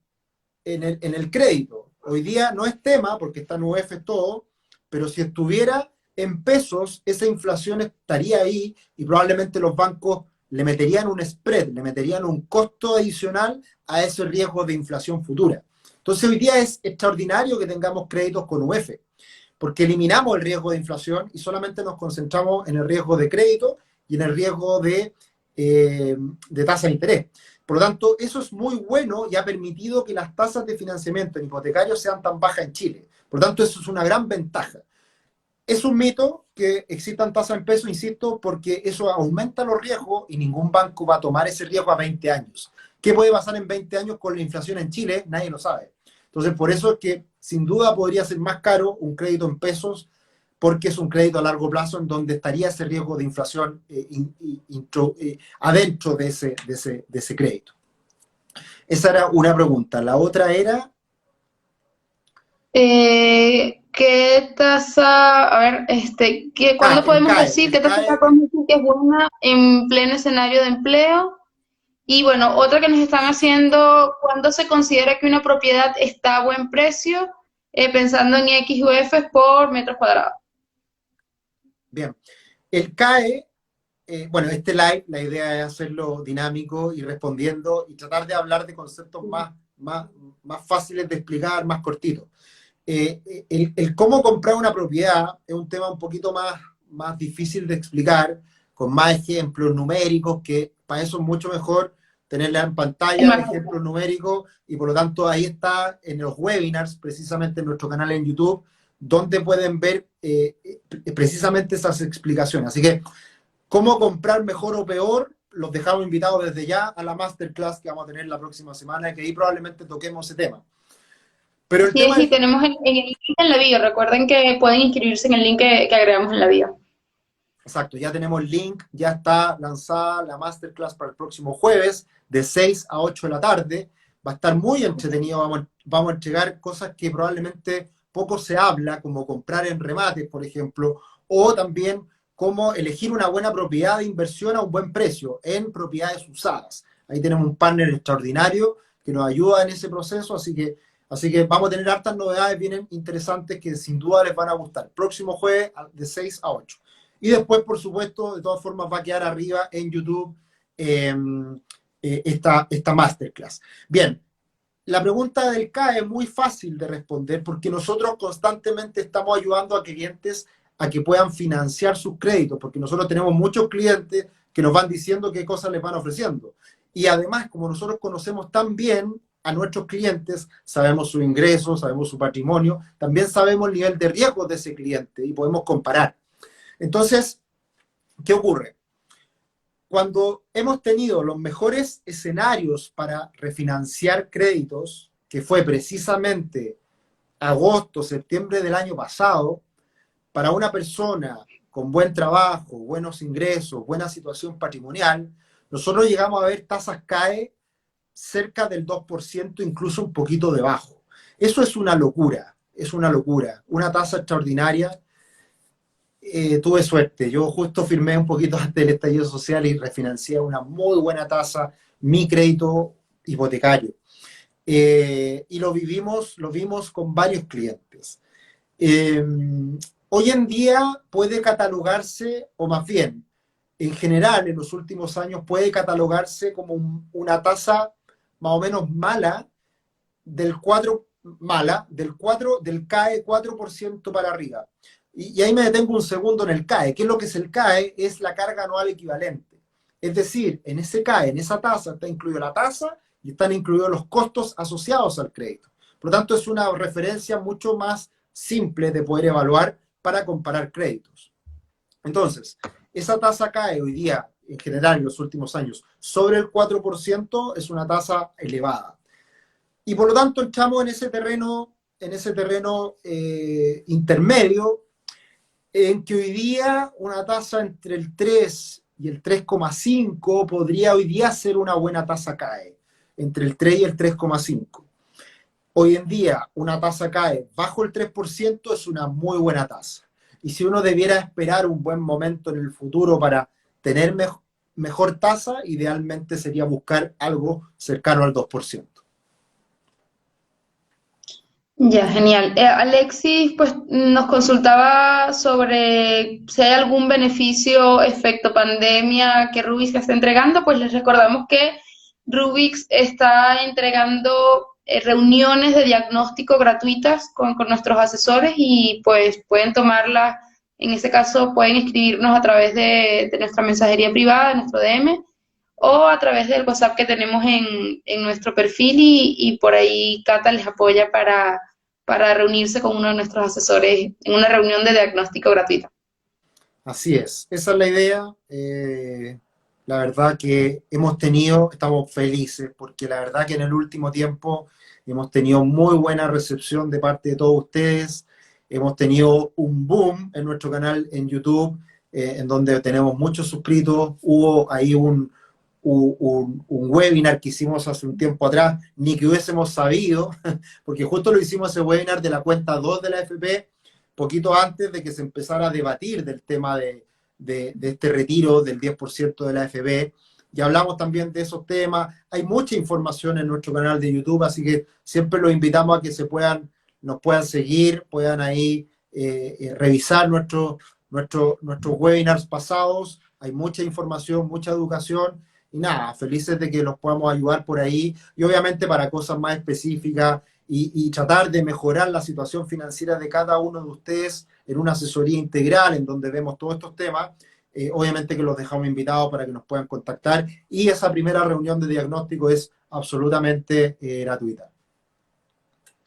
en el crédito. Hoy día no es tema porque está en UEF todo, pero si estuviera en pesos, esa inflación estaría ahí y probablemente los bancos le meterían un spread, le meterían un costo adicional a ese riesgo de inflación futura. Entonces hoy día es extraordinario que tengamos créditos con UEF, porque eliminamos el riesgo de inflación y solamente nos concentramos en el riesgo de crédito y en el riesgo de tasa de interés. Por lo tanto, eso es muy bueno y ha permitido que las tasas de financiamiento en hipotecarios sean tan bajas en Chile. Por lo tanto, eso es una gran ventaja. Es un mito que existan tasas en pesos, insisto, porque eso aumenta los riesgos y ningún banco va a tomar ese riesgo a 20 años. ¿Qué puede pasar en 20 años con la inflación en Chile? Nadie lo sabe. Entonces, por eso es que sin duda podría ser más caro un crédito en pesos porque es un crédito a largo plazo en donde estaría ese riesgo de inflación adentro de ese crédito. Esa era una pregunta. La otra era... ¿Qué tasa, a ver, cuándo El podemos CAE. decir, qué tasa podemos decir que es buena en pleno escenario de empleo? Y bueno, otra que nos están haciendo, ¿cuándo se considera que una propiedad está a buen precio? Pensando en XUF por metros cuadrados. Bien. El CAE, bueno, este live, la idea es hacerlo dinámico y respondiendo y tratar de hablar de conceptos más fáciles de explicar, más cortitos. El cómo comprar una propiedad es un tema un poquito más difícil de explicar, con más ejemplos numéricos, que para eso es mucho mejor tenerla en pantalla, ejemplos numéricos, y por lo tanto ahí está en los webinars, precisamente en nuestro canal en YouTube, donde pueden ver precisamente esas explicaciones. Así que, ¿cómo comprar mejor o peor? Los dejamos invitados desde ya a la masterclass que vamos a tener la próxima semana, que ahí probablemente toquemos ese tema. Pero el tema sí, tenemos el link en la bio. Recuerden que pueden inscribirse en el link que agregamos en la bio. Exacto, ya tenemos el link, ya está lanzada la masterclass para el próximo jueves, de 6 a 8 de la tarde. Va a estar muy entretenido, vamos a entregar cosas que probablemente poco se habla, como comprar en remates, por ejemplo, o también cómo elegir una buena propiedad de inversión a un buen precio en propiedades usadas. Ahí tenemos un partner extraordinario que nos ayuda en ese proceso, así que vamos a tener hartas novedades bien interesantes que sin duda les van a gustar. Próximo jueves de 6 a 8. Y después, por supuesto, de todas formas va a quedar arriba en YouTube esta masterclass. Bien, la pregunta del CAE es muy fácil de responder porque nosotros constantemente estamos ayudando a clientes a que puedan financiar sus créditos, porque nosotros tenemos muchos clientes que nos van diciendo qué cosas les van ofreciendo. Y además, como nosotros conocemos tan bien a nuestros clientes, sabemos su ingreso, sabemos su patrimonio, también sabemos el nivel de riesgo de ese cliente y podemos comparar. Entonces, ¿qué ocurre? Cuando hemos tenido los mejores escenarios para refinanciar créditos, que fue precisamente agosto, septiembre del año pasado, para una persona con buen trabajo, buenos ingresos, buena situación patrimonial, nosotros llegamos a ver tasas CAE cerca del 2%, incluso un poquito debajo. Eso es una locura, una tasa extraordinaria. Tuve suerte, yo justo firmé un poquito antes del estallido social y refinancié una muy buena tasa mi crédito hipotecario. Y lo vimos con varios clientes. Hoy en día puede catalogarse, o más bien, en general, en los últimos años, puede catalogarse como una tasa más o menos mala, del CAE 4% para arriba. Y ahí me detengo un segundo en el CAE. ¿Qué es lo que es el CAE? Es la carga anual equivalente. Es decir, en ese CAE, en esa tasa, está incluida la tasa y están incluidos los costos asociados al crédito. Por lo tanto, es una referencia mucho más simple de poder evaluar para comparar créditos. Entonces, esa tasa CAE hoy día, en general, en los últimos años, sobre el 4% es una tasa elevada. Y por lo tanto, entramos en ese terreno intermedio, en que hoy día una tasa entre el 3 y el 3,5 podría hoy día ser una buena tasa CAE, entre el 3 y el 3,5. Hoy en día una tasa CAE bajo el 3% es una muy buena tasa. Y si uno debiera esperar un buen momento en el futuro para tener mejor tasa, idealmente sería buscar algo cercano al 2%. Ya, genial. Alexis, pues nos consultaba sobre si hay algún beneficio efecto pandemia que Rubix está entregando. Pues les recordamos que Rubix está entregando reuniones de diagnóstico gratuitas con nuestros asesores y pues pueden tomarlas, en ese caso pueden escribirnos a través de nuestra mensajería privada, de nuestro DM, o a través del WhatsApp que tenemos en nuestro perfil y por ahí Cata les apoya para reunirse con uno de nuestros asesores en una reunión de diagnóstico gratuita. Así es, esa es la idea. La verdad que estamos felices porque la verdad que en el último tiempo hemos tenido muy buena recepción de parte de todos ustedes. Hemos tenido un boom en nuestro canal en YouTube, en donde tenemos muchos suscritos. Hubo ahí un webinar que hicimos hace un tiempo atrás, ni que hubiésemos sabido, porque justo lo hicimos ese webinar de la cuenta 2 de la AFP, poquito antes de que se empezara a debatir del tema de este retiro del 10% de la AFP, y hablamos también de esos temas. Hay mucha información en nuestro canal de YouTube, así que siempre los invitamos a que nos puedan seguir, puedan ahí revisar nuestros webinars pasados. Hay mucha información, mucha educación, y nada, felices de que los podamos ayudar por ahí, y obviamente para cosas más específicas, y tratar de mejorar la situación financiera de cada uno de ustedes en una asesoría integral en donde vemos todos estos temas. Obviamente que los dejamos invitados para que nos puedan contactar, y esa primera reunión de diagnóstico es absolutamente gratuita.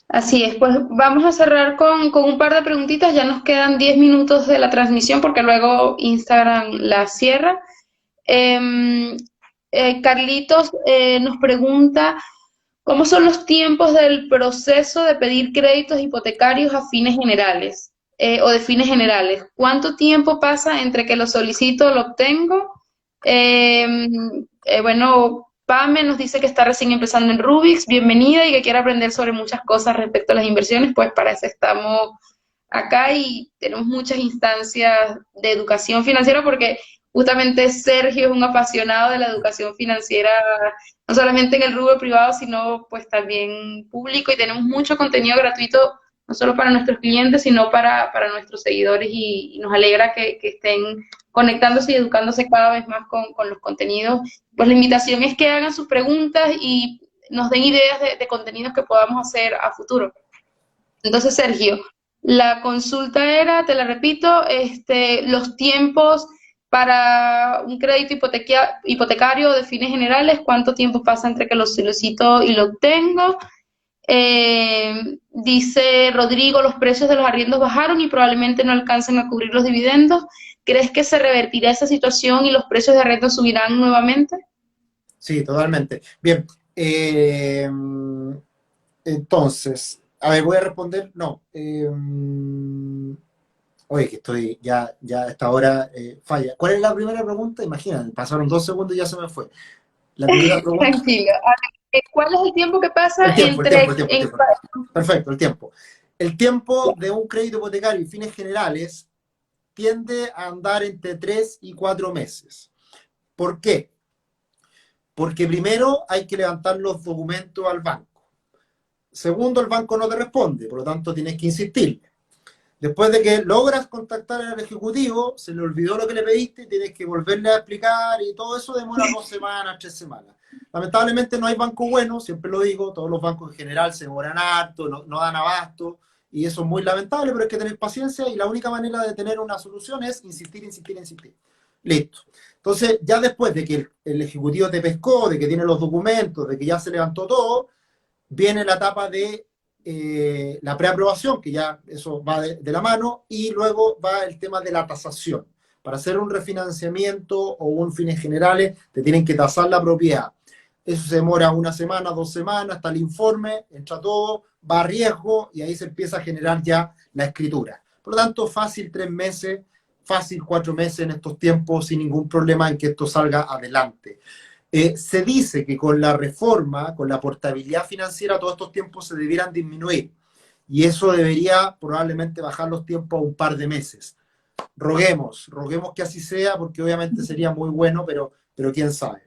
Así es, pues vamos a cerrar con un par de preguntitas, ya nos quedan 10 minutos de la transmisión porque luego Instagram la cierra. Carlitos nos pregunta, ¿cómo son los tiempos del proceso de pedir créditos hipotecarios a fines generales o de fines generales? ¿Cuánto tiempo pasa entre que lo solicito, lo obtengo? Bueno, Pame nos dice que está recién empezando en Rubix, bienvenida y que quiere aprender sobre muchas cosas respecto a las inversiones, pues para eso estamos acá y tenemos muchas instancias de educación financiera porque justamente Sergio es un apasionado de la educación financiera, no solamente en el rubro privado, sino pues también público y tenemos mucho contenido gratuito, no solo para nuestros clientes, sino para nuestros seguidores y nos alegra que estén conectándose y educándose cada vez más con los contenidos. Pues la invitación es que hagan sus preguntas y nos den ideas de contenidos que podamos hacer a futuro. Entonces, Sergio, la consulta era, te la repito, los tiempos para un crédito hipotecario de fines generales, cuánto tiempo pasa entre que lo solicito y lo obtengo. Dice Rodrigo, los precios de los arriendos bajaron y probablemente no alcancen a cubrir los dividendos. ¿Crees que se revertirá esa situación y los precios de arriendo subirán nuevamente? Sí, totalmente. Bien, entonces, a ver, voy a responder, no. Oye, que estoy, ya a esta hora falla. ¿Cuál es la primera pregunta? Imagínate, pasaron 2 segundos y ya se me fue. La primera pregunta, Tranquilo. A ver, ¿cuál es el tiempo que pasa el tiempo, el tiempo, el entre... tiempo, el tiempo. Perfecto, el tiempo. El tiempo de un crédito hipotecario y fines generales tiende a andar entre 3 y 4 meses. ¿Por qué? Porque primero hay que levantar los documentos al banco. Segundo, el banco no te responde, por lo tanto tienes que insistir. Después de que logras contactar al ejecutivo, se le olvidó lo que le pediste, tienes que volverle a explicar y todo eso demora 2 semanas, 3 semanas. Lamentablemente no hay banco bueno, siempre lo digo, todos los bancos en general se demoran harto, no dan abasto y eso es muy lamentable, pero hay que tener paciencia y la única manera de tener una solución es insistir, insistir, insistir. Listo. Entonces, ya después de que el ejecutivo te pescó, de que tiene los documentos, de que ya se levantó todo, viene la etapa de la preaprobación, que ya eso va de la mano, y luego va el tema de la tasación. Para hacer un refinanciamiento o un fines generales, te tienen que tasar la propiedad. Eso se demora 1 semana, 2 semanas, hasta el informe, entra todo, va a riesgo y ahí se empieza a generar ya la escritura. Por lo tanto, fácil 3 meses, fácil 4 meses en estos tiempos, sin ningún problema en que esto salga adelante. Se dice que con la reforma, con la portabilidad financiera, todos estos tiempos se debieran disminuir. Y eso debería probablemente bajar los tiempos a un par de meses. Roguemos que así sea, porque obviamente sería muy bueno, pero quién sabe.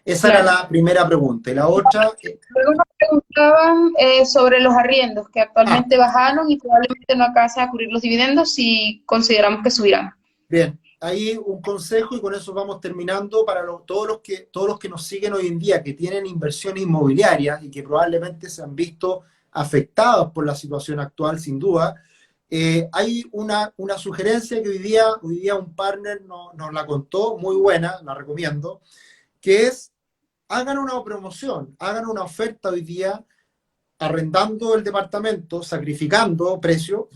Esa era Claro. la primera pregunta. Y la otra... Luego nos preguntaban sobre los arriendos, que ah, actualmente bajaron y probablemente no alcancen a cubrir los dividendos si consideramos que subirán. bien. Ahí un consejo y con eso vamos terminando para todos los que nos siguen hoy en día, que tienen inversiones inmobiliarias y que probablemente se han visto afectados por la situación actual, sin duda. Hay una sugerencia que hoy día un partner nos la contó, muy buena, la recomiendo, que es hagan una promoción, hagan una oferta hoy día arrendando el departamento, sacrificando precio,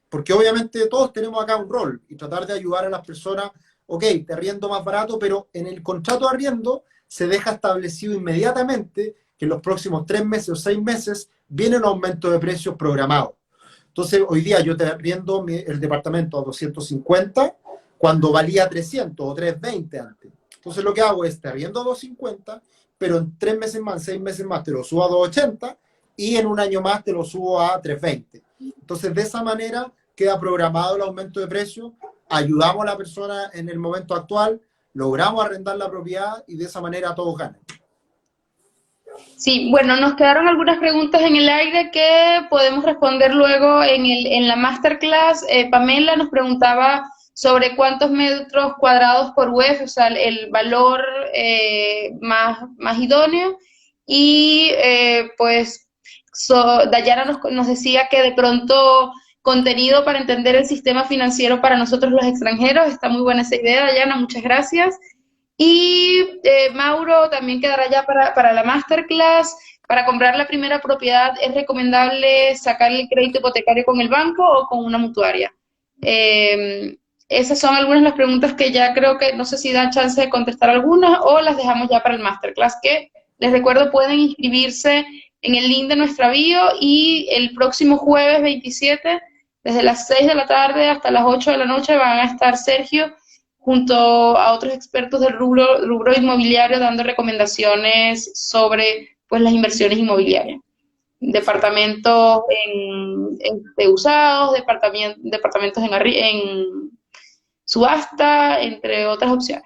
porque obviamente todos tenemos acá un rol y tratar de ayudar a las personas, ok, te arriendo más barato, pero en el contrato de arriendo se deja establecido inmediatamente que en los próximos 3 meses o 6 meses viene un aumento de precios programado. Entonces, hoy día yo te arriendo el departamento a 250 cuando valía 300 o 320 antes. Entonces, lo que hago es te arriendo a 250, pero en 3 meses más, en 6 meses más te lo subo a 280 y en un año más te lo subo a 320. Entonces, de esa manera queda programado el aumento de precio, ayudamos a la persona en el momento actual, logramos arrendar la propiedad y de esa manera todos ganan. Sí, bueno, nos quedaron algunas preguntas en el aire que podemos responder luego en la masterclass. Pamela nos preguntaba sobre cuántos metros cuadrados por web, o sea, el valor más idóneo. Y pues Dayana nos decía que de pronto contenido para entender el sistema financiero para nosotros los extranjeros. Está muy buena esa idea, Dayana, muchas gracias. Y Mauro también quedará ya para la masterclass. Para comprar la primera propiedad, ¿es recomendable sacar el crédito hipotecario con el banco o con una mutuaria? Esas son algunas de las preguntas que ya creo que no sé si dan chance de contestar algunas o las dejamos ya para el masterclass, que les recuerdo pueden inscribirse en el link de nuestra bio y el próximo jueves 27, desde las 6 de la tarde hasta las 8 de la noche, van a estar Sergio junto a otros expertos del rubro inmobiliario dando recomendaciones sobre pues, las inversiones inmobiliarias. departamentos usados, departamentos en subasta, entre otras opciones.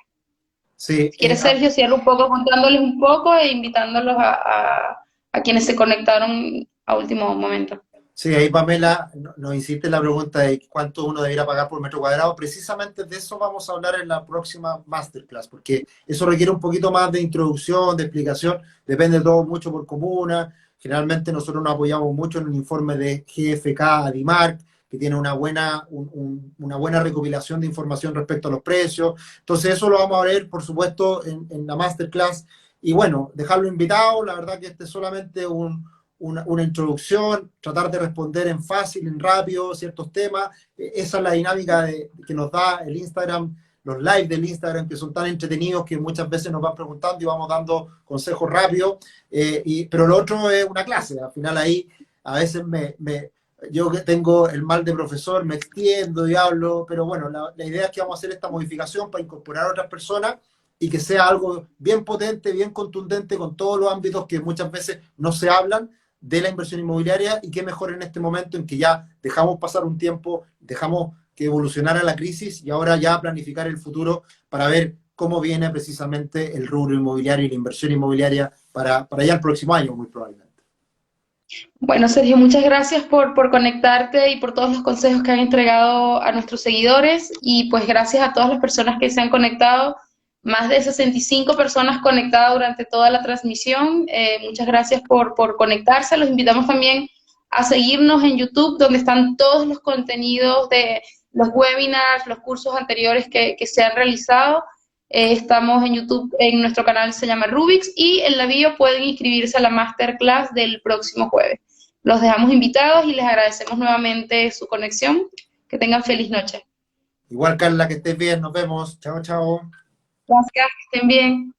Sí, Si quieres, Sergio, cierro un poco contándoles un poco e invitándolos a quienes se conectaron a último momento. sí, ahí Pamela nos insiste en la pregunta de cuánto uno debería pagar por metro cuadrado. Precisamente de eso vamos a hablar en la próxima masterclass, porque eso requiere un poquito más de introducción, de explicación, depende todo mucho por comuna. Generalmente nosotros nos apoyamos mucho en un informe de GFK Adimark, que tiene una buena recopilación de información respecto a los precios. Entonces eso lo vamos a ver, por supuesto, en la masterclass. Y bueno, dejarlo invitado, la verdad que este es solamente una introducción, tratar de responder en fácil, en rápido, ciertos temas. Esa es la dinámica que nos da el Instagram, los live del Instagram, que son tan entretenidos que muchas veces nos van preguntando y vamos dando consejos rápidos. Pero lo otro es una clase. Al final ahí a veces yo que tengo el mal de profesor, me extiendo y hablo, pero bueno, la idea es que vamos a hacer esta modificación para incorporar a otras personas y que sea algo bien potente, bien contundente con todos los ámbitos que muchas veces no se hablan de la inversión inmobiliaria, y qué mejor en este momento en que ya dejamos pasar un tiempo, dejamos que evolucionara la crisis y ahora ya planificar el futuro para ver cómo viene precisamente el rubro inmobiliario y la inversión inmobiliaria para ya el próximo año, muy probablemente. Bueno, Sergio, muchas gracias por conectarte y por todos los consejos que han entregado a nuestros seguidores y pues gracias a todas las personas que se han conectado, más de 65 personas conectadas durante toda la transmisión. Muchas gracias por conectarse. Los invitamos también a seguirnos en YouTube, donde están todos los contenidos de los webinars, los cursos anteriores que se han realizado. Estamos en YouTube, en nuestro canal se llama Rubix, y en la bio pueden inscribirse a la masterclass del próximo jueves. Los dejamos invitados y les agradecemos nuevamente su conexión. Que tengan feliz noche. Igual, Carla, que estés bien, nos vemos. Chao, chao. Gracias, que estén bien.